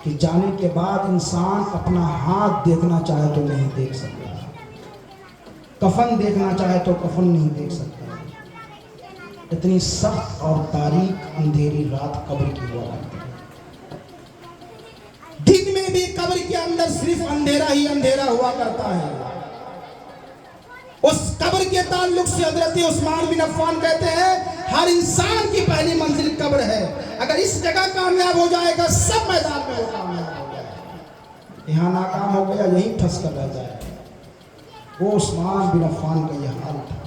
کہ جانے کے بعد انسان اپنا ہاتھ دیکھنا چاہے تو نہیں دیکھ سکتا، کفن دیکھنا چاہے تو کفن نہیں دیکھ سکتا۔ اتنی سخت اور تاریک اندھیری رات قبر کی ہوا کرتی ہے۔ دن میں بھی قبر کے اندر صرف اندھیرا ہی اندھیرا ہوا کرتا ہے۔ اس قبر کے تعلق سے حضرت عثمان بن عفان کہتے ہیں ہر انسان کی پہلی منزل قبر ہے، اگر اس جگہ کامیاب ہو جائے گا سب میدان میں وہ کامیاب ہو جائے گا، یہاں ناکام ہو گیا یہی پھنس کر رہ جائے گا۔ وہ عثمان بن عفان کا یہ حال تھا۔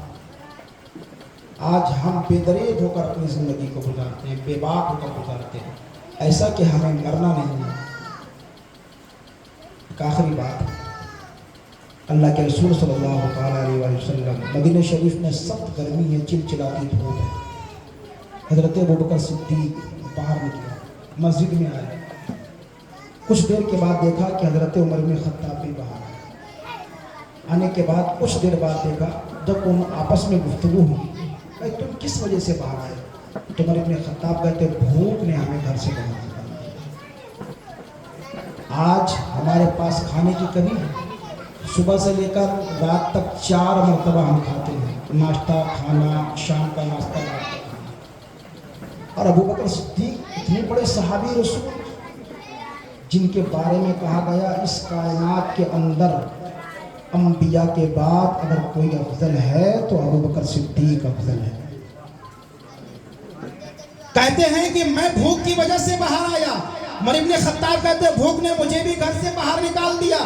آج ہم بے درید ہو کر اپنی زندگی کو گزارتے ہیں، بے باک ہو کر گزارتے ہیں، ایسا کہ ہمیں مرنا نہیں ہے۔ ایک آخری بات، اللہ کے رسول صلی اللہ تعالیٰ علیہ وسلم، مدینہ شریف میں سخت گرمی ہے، چلچلاتی دھوپ ہے۔ حضرت ابوبکر صدیق باہر نکلا، مسجد میں آئے، کچھ دیر کے بعد دیکھا کہ حضرت عمر بن خطاب بھی باہر آئے۔ آنے کے بعد کچھ دیر بعد دیکھا جب ان آپس میں گفتگو ہوئی، کہ تم کس وجہ سے باہر آئے؟ تو عمر بن خطاب کہتے بھوک نے ہمیں گھر سے باہر نکال دیا۔ آج ہمارے پاس کھانے کی کمی ہے، صبح سے لے کر رات تک 4 مرتبہ ہم کھاتے ہیں، ناشتہ کھانا، شام کا ناشتہ رات کا کھانا۔ اور ابوبکر صدیق اتنے بڑے صحابی رسول جن کے بارے میں کہا گیا اس کائنات کے اندر انبیاء کے بعد اگر کوئی افضل ہے تو ابوبکر صدیق افضل ہے۔ کہتے ہیں کہ میں بھوک کی وجہ سے باہر آیا، عمر بن خطاب کہتے ہیں بھوک نے مجھے بھی گھر سے باہر نکال دیا۔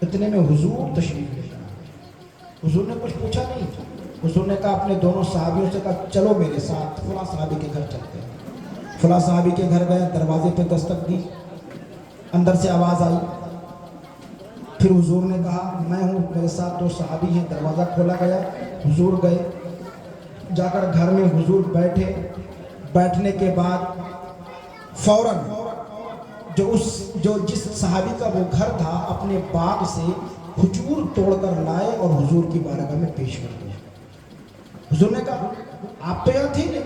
اتنے میں حضور تشریف لے آئے۔ حضور نے کچھ پوچھا نہیں، حضور نے کہا اپنے دونوں صحابیوں سے کہا چلو میرے ساتھ فلاں صحابی کے گھر چلتے ہیں۔ فلاں صحابی کے گھر گئے، دروازے پہ دستک دی، اندر سے آواز آئی، پھر حضور نے کہا میں ہوں، میرے ساتھ 2 صحابی ہیں، دروازہ کھولا گیا، حضور گئے، جا کر گھر میں حضور بیٹھے، بیٹھنے کے بعد فوراً جو جس صحابی کا وہ گھر تھا اپنے باغ سے کھجور توڑ کر لائے اور حضور کی بارگاہ میں پیش کر دیا۔ حضور نے کہا آپ تو یہاں تھے نہیں،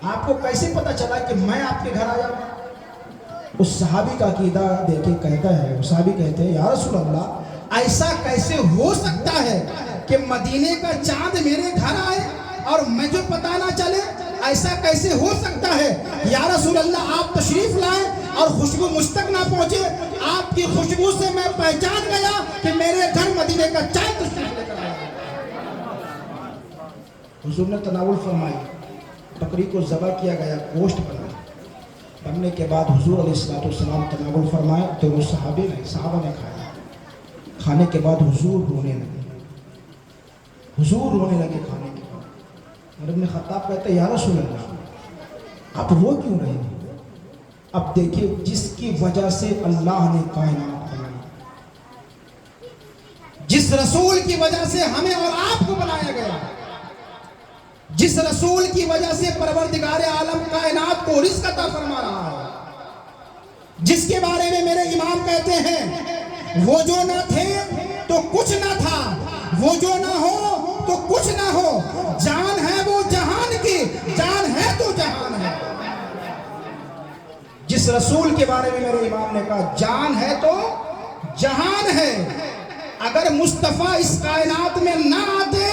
آپ کو کیسے پتا چلا کہ میں آپ کے گھر آیا ہوں؟ اس صحابی کا عقیدہ دیکھے کہتا ہے، وہ صحابی کہتے ہیں یا رسول اللہ ایسا کیسے ہو سکتا ہے کہ مدینے کا چاند میرے گھر آئے اور مجھے پتا نہ چلے؟ ایسا کیسے ہو سکتا ہے یا رسول اللہ آپ تشریف لائیں اور خوشبو مجھ تک نہ پہنچے؟ آپ کی خوشبو سے میں پہچان گیا کہ میرے گھر مدینے کا چاند تشریف لے کر آیا۔ حضور نے تناول فرمائی، بکری کو ذبح کیا گیا، گوشت بننے کے بعد حضور علیہ السلام تناول فرمائے تو وہ صحابہ نے کھایا۔ کھانے کے بعد حضور رونے لگے کھانے کے بعد۔ عمر ابن خطاب کہتے ہیں یا رسول اللہ آپ رو کیوں رہے ہیں؟ اب دیکھیں جس کی وجہ سے اللہ نے کائنات بنائی، جس رسول کی وجہ سے ہمیں اور آپ کو بنایا گیا، جس رسول کی وجہ سے پروردگار عالم کائنات کو رزق عطا فرما رہا ہے، جس کے بارے میں میرے امام کہتے ہیں وہ جو نہ تھے تو کچھ نہ تھا، وہ جو نہ ہو تو کچھ نہ ہو، جان ہے وہ جہان کی، جان ہے تو جہان ہے۔ جس رسول کے بارے میں میرے امام نے کہا جان ہے تو جہان ہے، اگر مصطفیٰ اس کائنات میں نہ آتے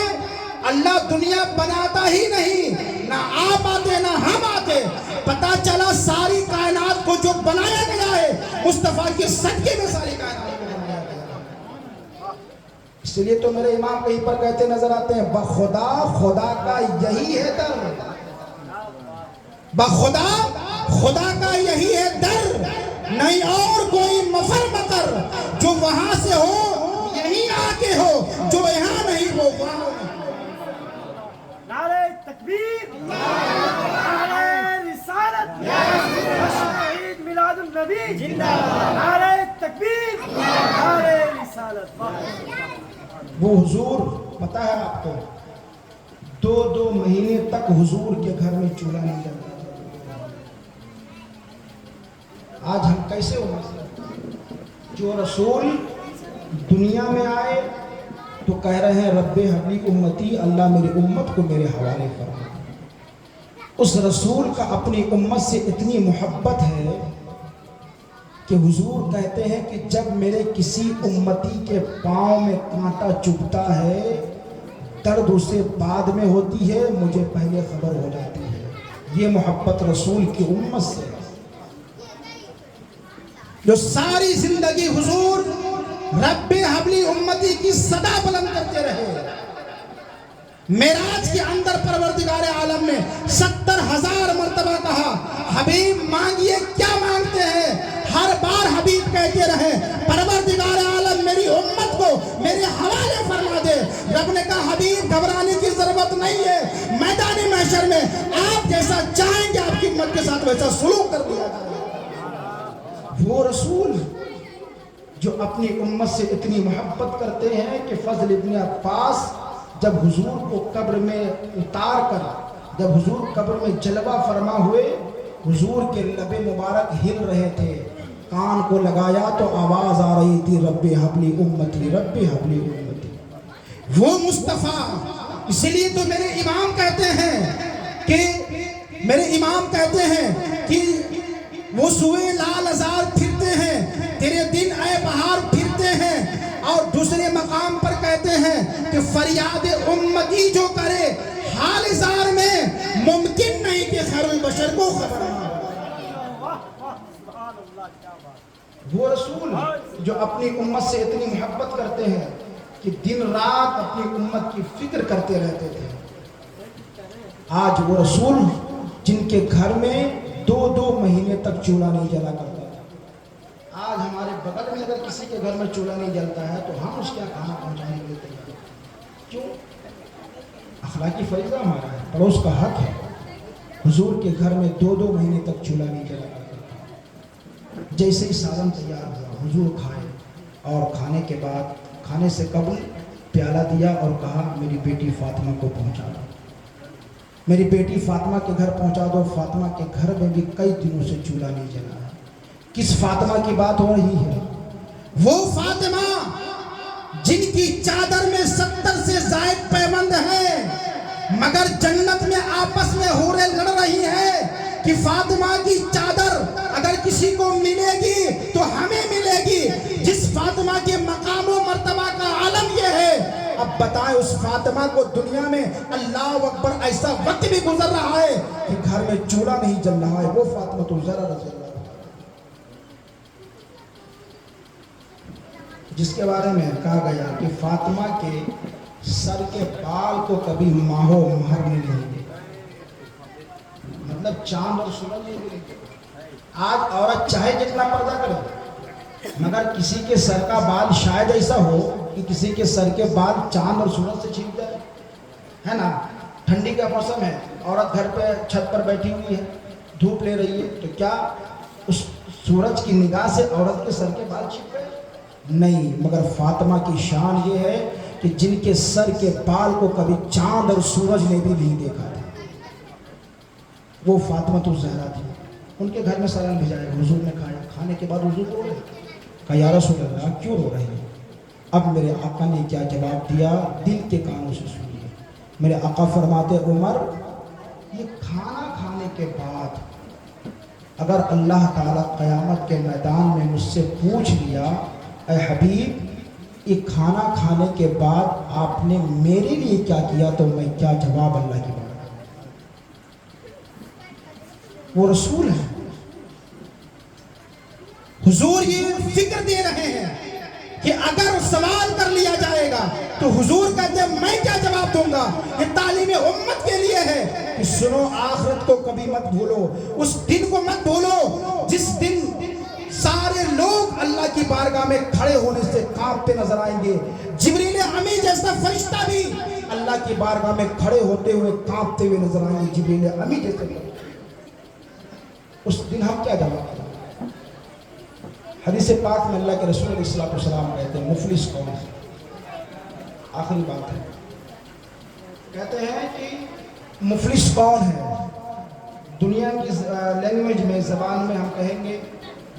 اللہ دنیا بناتا ہی نہیں، نہ آپ آتے نہ ہم آتے۔ پتہ چلا ساری کائنات کو جو بنایا گیا ہے مصطفیٰ کے صدقے میں ساری کائنات کو بنایا گیا. اس لیے تو میرے امام کہیں پر کہتے نظر آتے ہیں بخدا خدا کا یہی ہے در، بخدا خدا کا یہی ہے در، نہیں اور کوئی مفر مکر، جو وہاں سے ہو یہی آ کے ہو، جو یہاں نہیں وہ وہاں ہو. نعرہ تکبیر، نعرہ رسالت، شہید میلاد النبی، نعرہ تکبیر، نعرہ رسالت. وہ حضور پتہ ہے آپ کو 2 مہینے تک حضور کے گھر میں چولہا نہیں جلتا. آج ہم کیسے ہو؟ جو رسول دنیا میں آئے تو کہہ رہے ہیں رب حبلی امتی، اللہ میری امت کو میرے حوالے فرما. اس رسول کا اپنی امت سے اتنی محبت ہے کہ حضور کہتے ہیں کہ جب میرے کسی امتی کے پاؤں میں کانٹا چبھتا ہے درد اسے بعد میں ہوتی ہے، مجھے پہلے خبر ہو جاتی ہے. یہ محبت رسول کی امت سے ہے. جو ساری زندگی حضور رب حبلی امتی کی صدا بلند کرتے رہے. معراج کے اندر پروردگار عالم نے 70,000 مرتبہ کہا حبیب مانگیے کیا مانگتے ہیں. ہر بار حبیب کہتے رہے پروردگار عالم میری امت کو میرے حوالے فرما دے. رب نے کہا حبیب گھبرانے کی ضرورت نہیں ہے، میدان محشر میں آپ جیسا چاہیں گے آپ کی امت کے ساتھ ویسا سلوک کر دیا جائے. وہ رسول جو اپنی امت سے اتنی محبت کرتے ہیں کہ فضل ابن عباس جب حضور کو قبر میں اتار کر جب حضور قبر میں جلوہ فرما ہوئے، حضور کے لب مبارک ہل رہے تھے، کان کو لگایا تو آواز آ رہی تھی رب حبلی امتی، رب حبلی امتی. وہ مصطفیٰ. اس لیے تو میرے امام کہتے ہیں کہ وہ سوئے لال ازار پھرتے ہیں، تیرے دن اے بہار پھرتے ہیں. اور دوسرے مقام پر کہتے ہیں کہ فریاد امتی جو کرے حال ازار میں، ممکن نہیں کہ خیر البشر کو خبر نہ ہو. وہ رسول جو اپنی امت سے اتنی محبت کرتے ہیں کہ دن رات اپنی امت کی فکر کرتے رہتے تھے. آج وہ رسول جن کے گھر میں 2 مہینے تک چولہا نہیں جلا کرتا تھا. آج ہمارے بغل میں اگر کسی کے گھر میں چولہا نہیں جلتا ہے تو ہم اس کے کھانا پہنچانے کے لیے تیار ہیں. کیوں؟ اخلاقی فریضہ ہمارا ہے، پڑوس کا حق ہے. حضور کے گھر میں 2 مہینے تک چولہا نہیں جلا کرتا تھا. جیسے ہی سالن تیار ہوا حضور کھائے، اور کھانے کے بعد کھانے سے قبل پیالہ دیا اور کہا میری بیٹی فاطمہ کو پہنچا دو، میری بیٹی فاطمہ کے گھر پہنچا دو. فاطمہ کے گھر میں بھی کئی دنوں سے چولہا نہیں جلا ہے. کس فاطمہ کی بات ہو رہی ہے؟ وہ فاطمہ جن کی چادر میں 70 سے زائد پیوند ہے، مگر جنت میں آپس میں حوریں لڑ رہی ہیں کہ فاطمہ کی چادر اگر کسی کو ملے گی تو ہمیں ملے گی. جس فاطمہ کے مقام و مرتبہ کا عالم یہ ہے. اب بتائیں اس فاطمہ کو دنیا میں اللہ اکبر ایسا وقت بھی گزر رہا ہے کہ گھر میں چولہا نہیں جل رہا ہے. وہ فاطمہ تو ذرا رضی اللہ جس کے بارے میں کہا گیا کہ فاطمہ کے سر کے بال کو کبھی ماہ و مہر نہیں لیں گے، مطلب چاند اور سورج نہیں ملیں گے. آج عورت چاہے جتنا پردہ کرے مگر کسی کے سر کا بال شاید ایسا ہو کہ کسی کے سر کے بال چاند اور سورج سے چھپ جائے، ہے نا. ٹھنڈی کا موسم ہے، عورت گھر پہ چھت پر بیٹھی ہوئی ہے، دھوپ لے رہی ہے، تو کیا اس سورج کی نگاہ سے عورت کے سر کے بال چھپ گئے؟ نہیں. مگر فاطمہ کی شان یہ ہے کہ جن کے سر کے بال کو کبھی چاند اور سورج نے بھی نہیں دیکھا تھا، وہ فاطمہ تو زہرا تھی. ان کے گھر میں سالن بھیجایا، حضور نے کھایا. کھانے کے بعد حضور رو رہے، کہا یا رسول اللہ کیوں رو رہے ہیں؟ اب میرے آقا نے کیا جواب دیا، دل کے کانوں سے سنیے. میرے آقا فرماتے عمر یہ کھانا کھانے کے بعد اگر اللہ تعالیٰ قیامت کے میدان میں مجھ سے پوچھ لیا اے حبیب یہ کھانا کھانے کے بعد آپ نے میرے لیے کیا کیا، تو میں کیا جواب اللہ کی بات. وہ رسول ہے. حضور یہ فکر دے رہے ہیں کہ اگر سوال کر لیا جائے گا تو حضور کہتے ہیں میں کیا جواب دوں گا. یہ تعلیم امت کے لیے ہے کہ سنو آخرت کو کبھی مت بھولو, اس دن کو مت بھولو جس دن سارے لوگ اللہ کی بارگاہ میں کھڑے ہونے سے کانپتے نظر آئیں گے. جبریل امی جیسا فرشتہ بھی اللہ کی بارگاہ میں کھڑے ہوتے ہوئے کانپتے ہوئے نظر آئیں گے. جبریل امی جیسے اس دن ہم کیا جواب دیں؟ حدیث پاک میں اللہ کے رسول علیہ الصلوۃ والسلام کہتے ہیں مفلس کون ہے. آخری بات ہے, کہتے ہیں کہ مفلس کون ہے. دنیا کی لینگویج میں, زبان میں ہم کہیں گے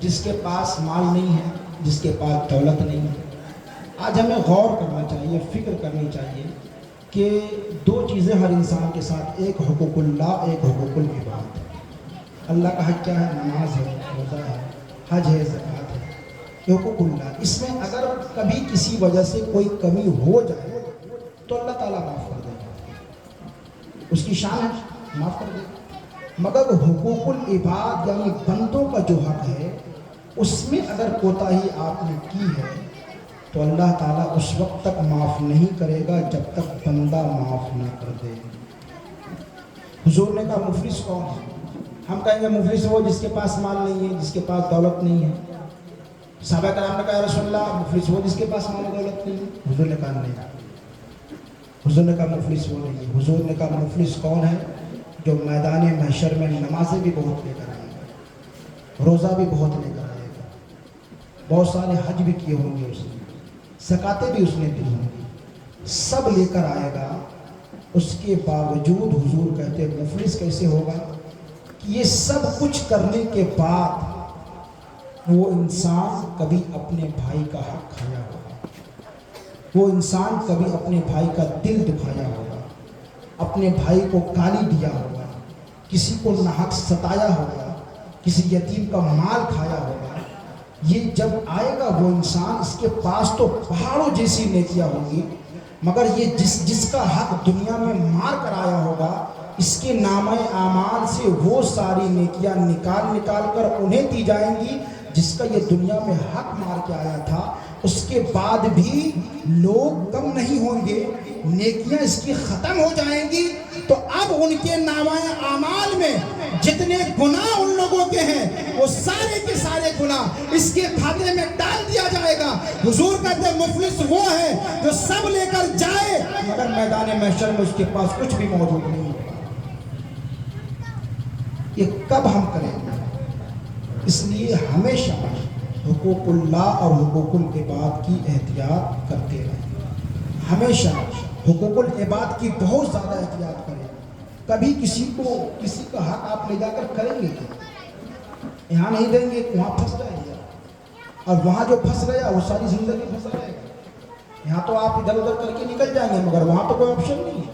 جس کے پاس مال نہیں ہے, جس کے پاس دولت نہیں ہے. آج ہمیں غور کرنا چاہیے, فکر کرنی چاہیے کہ دو چیزیں ہر انسان کے ساتھ, ایک حقوق اللہ, ایک حقوق العباد. اللہ کا حق کیا ہے؟ نماز ہے, روزہ ہے, حج ہے, زکوٰۃ ہے. حقوق اللہ, اس میں اگر کبھی کسی وجہ سے کوئی کمی ہو جائے تو اللہ تعالیٰ معاف کر دے گا, اس کی شان ہے معاف کر دے گا. مگر حقوق العباد یعنی بندوں کا جو حق ہے اس میں اگر کوتاہی آپ نے کی ہے تو اللہ تعالیٰ اس وقت تک معاف نہیں کرے گا جب تک بندہ معاف نہ کر دے. حضور نے کہا مفلس کون ہے؟ ہم کہیں گے مفلس وہ جس کے پاس مال نہیں ہے, جس کے پاس دولت نہیں ہے. صحابہ کرام نے کہا یا رسول اللہ مفلس وہ جس کے پاس مال و دولت نہیں ہے. حضور نے کہا نہیں. حضور نے کہا مفلس وہ نہیں ہے. حضور نے کہا مفلس کون ہے؟ جو میدان محشر میں نمازیں بھی بہت لے کر آئے گا, روزہ بھی بہت لے کر آئے گا, بہت سارے حج بھی کیے ہوں گے اس نے, زکاتیں بھی اس نے دی ہوں گی, سب لے کر آئے گا. اس کے باوجود حضور کہتے ہیں مفلس کیسے ہوگا کہ یہ سب کچھ کرنے کے بعد وہ انسان کبھی اپنے بھائی کا حق کھایا ہوگا, وہ انسان کبھی اپنے بھائی کا دل دکھایا ہوگا, اپنے بھائی کو گالی دیا ہوگا, کسی کو ناحق ستایا ہوگا, کسی یتیم کا مال کھایا ہوگا. یہ جب آئے گا وہ انسان, اس کے پاس تو پہاڑوں جیسی نیکیاں ہوں گی, مگر یہ جس کا حق دنیا میں مار کر آیا ہوگا اس کے نامہ اعمال سے وہ ساری نیکیاں نکال کر انہیں دی جائیں گی جس کا یہ دنیا میں حق مار کے آیا تھا. اس کے بعد بھی لوگ کم نہیں ہوں گے, نیکیاں اس کی ختم ہو جائیں گی. تو اب ان کے نامہ اعمال میں جتنے گناہ ان لوگوں کے ہیں وہ سارے کے سارے گناہ اس کے کھاتے میں ڈال دیا جائے گا. حضور کہتے ہیں مفلس وہ ہے جو سب لے کر جائے مگر میدان محشر میں اس کے پاس کچھ بھی موجود نہیں ہوگا. یہ کب ہم کریں گے؟ اس لیے ہمیشہ حقوق اللہ اور حقوق العباد کی احتیاط کرتے رہیں. ہمیشہ حقوق العباد کی بہت زیادہ احتیاط کریں. کبھی کسی کا حق آپ لے جا کر کریں گے کیا؟ یہاں نہیں دیں گے, وہاں پھنس جائیں گے, اور وہاں جو پھنس گیا وہ ساری زندگی پھنس رہے گا. یہاں تو آپ ادھر ادھر کر کے نکل جائیں گے مگر وہاں تو کوئی آپشن نہیں ہے.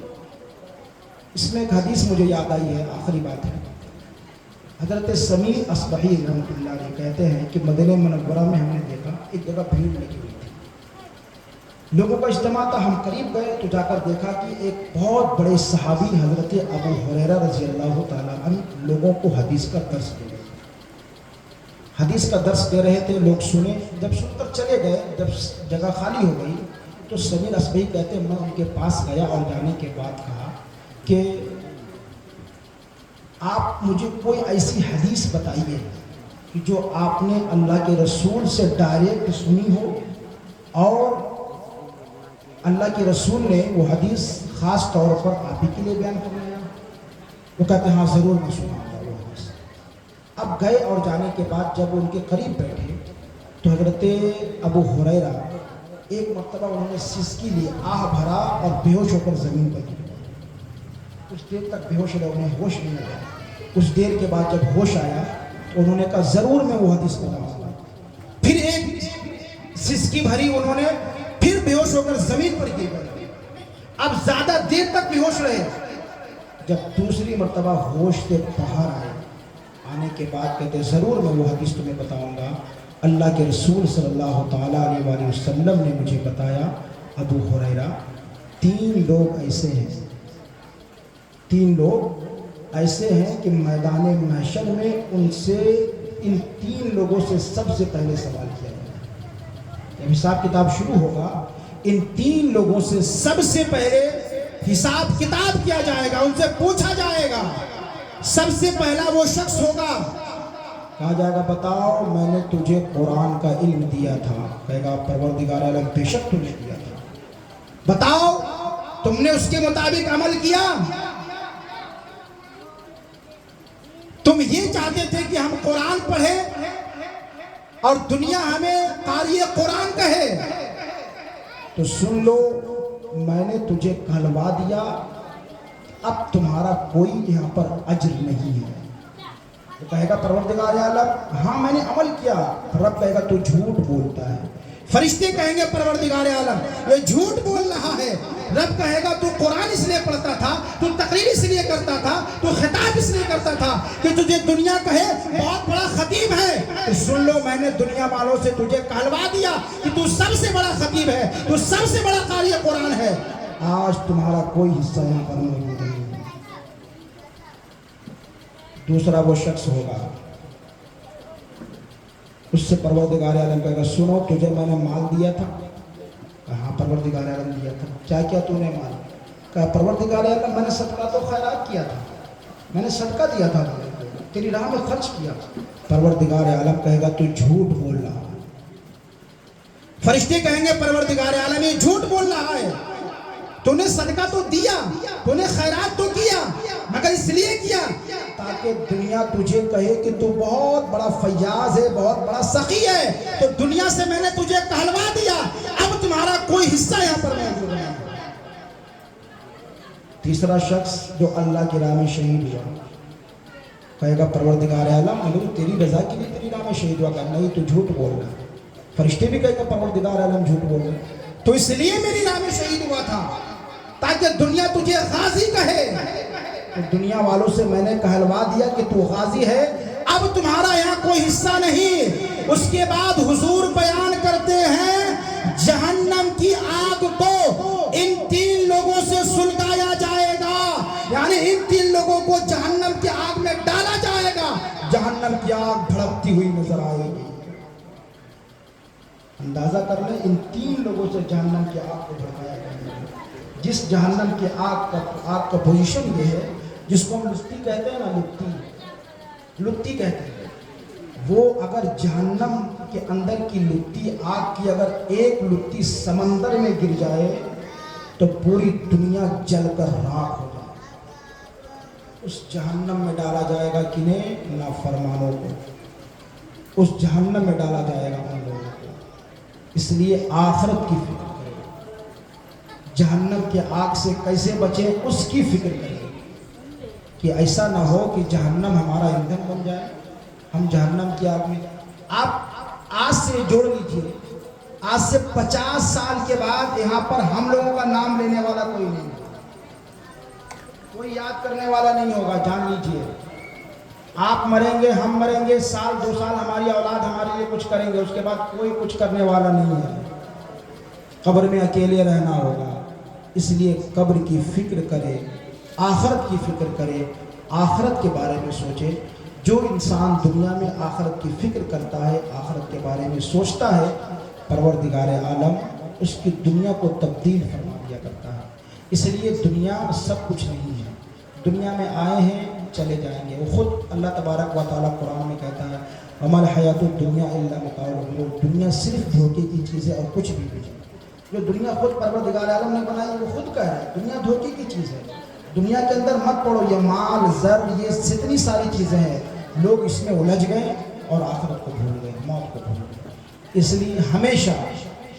اس میں ایک حدیث مجھے یاد آئی ہے, آخری بات ہے. حضرت سمیر اصبحی رحمۃ اللہ علیہ کہتے ہیں کہ مدینہ منورہ میں ہم نے دیکھا ایک جگہ بھیڑ لگی ہوئی تھی, لوگوں کا اجتماع تھا. ہم قریب گئے تو جا کر دیکھا کہ ایک بہت بڑے صحابی حضرت ابو ہریرہ رضی اللہ تعالیٰ عنہ لوگوں کو حدیث کا درس دے رہے تھے. حدیث کا درس دے رہے تھے, لوگ سنے. جب سن کر چلے گئے, جب جگہ خالی ہو گئی تو سمیر اصبحی کہتے ہیں میں ان کے پاس گیا اور جانے کے بعد کہا کہ آپ مجھے کوئی ایسی حدیث بتائیے کہ جو آپ نے اللہ کے رسول سے ڈائریکٹ سنی ہو اور اللہ کے رسول نے وہ حدیث خاص طور پر آپ ہی کے لیے بیان فرمایا. وہ کہتے ہیں ہاں ضرور میں سناؤں گا وہ حدیث. اب گئے اور جانے کے بعد جب ان کے قریب بیٹھے تو حضرت ابو ہریرہ ایک مرتبہ انہوں نے سسکی لی, آہ بھرا اور بے ہوش ہو کر زمین پر گر گئے. کچھ دیر تک بے ہوش رہے, انہیں ہوش نہیں آیا. کچھ دیر کے بعد جب ہوش آیا تو انہوں نے کہا ضرور میں وہ حدیث بتاؤں گا. پھر ایک سسکی بھری, انہوں نے پھر بے ہوش ہو کر زمین پر گر گئے. اب زیادہ دیر تک بے ہوش رہے. جب دوسری مرتبہ ہوش سے باہر آنے کے بعد کہتے ضرور میں وہ حدیث تمہیں بتاؤں گا. اللہ کے رسول صلی اللہ تعالیٰ علیہ وآلہ وسلم نے مجھے بتایا ابو ہریرہ 3 لوگ ایسے ہیں, 3 لوگ ایسے ہیں کہ میدان محشر میں ان سے ان 3 لوگوں سے سب سے پہلے سوال کیا جائے گا. جب حساب کتاب شروع ہوگا ان 3 لوگوں سے سب سے پہلے حساب کتاب کیا جائے گا, ان سے پوچھا جائے گا. سب سے پہلا وہ شخص ہوگا, کہا جائے گا بتاؤ میں نے تجھے قرآن کا علم دیا تھا. کہے گا پروردگار عالم بے شک تم نے دیا تھا. بتاؤ تم نے اس کے مطابق عمل کیا؟ تم یہ چاہتے تھے کہ ہم قرآن پڑھیں اور دنیا ہمیں قاری قرآن کہے, تو سن لو میں نے تجھے کہلوا دیا, اب تمہارا کوئی یہاں پر اجر نہیں ہے. تو کہے گا پروردگار عالم ہاں میں نے عمل کیا. رب کہے گا تو جھوٹ بولتا ہے. فرشتے کہیں گے پروردگار عالم یہ جھوٹ بول رہا ہے. رب کہے گا تو قرآن اس لیے پڑھتا تھا, تو تقریر اس لیے کرتا تھا, تو خطاب اس لیے کرتا تھا کہ تجھے دنیا کہے بہت بڑا خطیب ہے. تو سن لو میں نے دنیا والوں سے تجھے کہلوا دیا کہ تو سب سے بڑا خطیب ہے, تو سب سے بڑا قاری قرآن ہے. آج تمہارا کوئی حصہ یہاں پر موجود نہیں. دوسرا وہ شخص ہوگا, اس سے پروردگار عالم کہے گا سنو تجھے میں نے مال دیا تھا. کہاں پروردگار عالم دیا تھا, کیا کیا تو نے مال؟ کہا پروردگار عالم میں نے صدقہ تو خیرات کیا تھا, میں نے صدقہ دیا تھا, تیری راہ میں خرچ کیا. پروردگار عالم کہے گا تو جھوٹ بول رہا ہے. فرشتے کہیں گے پروردگار عالم یہ جھوٹ بول رہا ہے, تو نے صدقہ تو دیا, تو نے خیرات تو کیا, مگر اس لیے کیا تاکہ دنیا تجھے کہے کہ تو بہت بڑا فیاض ہے, بہت بڑا سخی ہے. تو دنیا سے میں نے تجھے کہلوا دیا, اب تمہارا کوئی حصہ یہاں پر موجود نہیں. تیسرا شخص جو اللہ کی راہ میں شہید ہوا, کہے گا پروردگار عالم میں تیری رضا کے لیے تیری راہ میں شہید ہوا. کہ نہیں تو جھوٹ بول رہا ہے. فرشتے بھی کہے گا پروردگار عالم جھوٹ بول رہا ہے, تو اس لیے میری راہ میں شہید ہوا تھا تاکہ دنیا تجھے غازی کہے. تو دنیا والوں سے میں نے کہلوا دیا کہ تو غازی ہے, اب تمہارا یہاں کوئی حصہ نہیں. اس کے بعد حضور بیان کرتے ہیں جہنم کی آگ کو ان 3 لوگوں سے سلگایا جائے گا, یعنی ان 3 لوگوں کو جہنم کی آگ میں ڈالا جائے گا. جہنم کی آگ بھڑکتی ہوئی نظر آئے گی. اندازہ کر لیں ان 3 لوگوں سے جہنم کی آگ کو بھڑکایا جائے گا. جس جہنم کی آگ کا پوزیشن یہ ہے جس کو ہم لتی کہتے ہیں نا, لتی کہتے ہیں, وہ اگر جہنم کے اندر کی لتی آگ کی اگر ایک لتی سمندر میں گر جائے تو پوری دنیا جل کر راکھ ہو جائے. اس جہنم میں ڈالا جائے گا کنہیں نافرمانوں کو, اس جہنم میں ڈالا جائے گا ان لوگوں کو. اس لیے آخرت کی فکر کریں, جہنم کے آگ سے کیسے بچیں اس کی فکر کریں, کہ ایسا نہ ہو کہ جہنم ہمارا ایندھن بن جائے, ہم جہنم کی آگ میں. آپ آج سے جوڑ لیجئے, آج سے 50 سال کے بعد یہاں پر ہم لوگوں کا نام لینے والا کوئی نہیں, کوئی یاد کرنے والا نہیں ہوگا. جان لیجئے آپ مریں گے, ہم مریں گے, سال 2 سال ہماری اولاد ہمارے لیے کچھ کریں گے, اس کے بعد کوئی کچھ کرنے والا نہیں ہے. قبر میں اکیلے رہنا ہوگا. اس لیے قبر کی فکر کرے, آخرت کی فکر کرے, آخرت کے بارے میں سوچے. جو انسان دنیا میں آخرت کی فکر کرتا ہے, آخرت کے بارے میں سوچتا ہے, پروردگار عالم اس کی دنیا کو تبدیل فرما دیا کرتا ہے. اس لیے دنیا سب کچھ نہیں ہے, دنیا میں آئے ہیں چلے جائیں گے. وہ خود اللہ تبارک و تعالیٰ قرآن میں کہتا ہے وما الحیات الدنیا الا متاع الغرور, دنیا صرف دھوکے کی چیز ہے اور کچھ بھی نہیں. جو دنیا خود پروردگار عالم نے بنائی وہ خود کہہ رہا ہے دنیا دھوکے کی چیز ہے. دنیا کے اندر مت پڑو, یہ مال زر یہ اتنی ساری چیزیں ہیں, لوگ اس میں الجھ گئے اور آخرت کو بھول گئے, موت کو بھول گئے. اس لیے ہمیشہ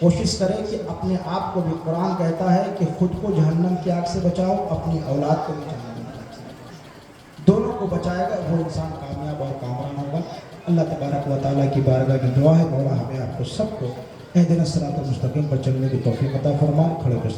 کوشش کریں کہ اپنے آپ کو بھی, قرآن کہتا ہے کہ خود کو جہنم کی آگ سے بچاؤ, اپنی اولاد کو بھی جہنم کی آگ سے بچاؤ. دونوں کو بچائے گا وہ انسان کامیاب اور کامران ہوگا. اللہ تبارک و تعالیٰ کی بارگاہ کی دعا ہے مولا ہمیں آپ کو سب کو اہدنا الصراط المستقیم پر چلنے کی توفیق عطا فرمائے. کھڑے ہو کر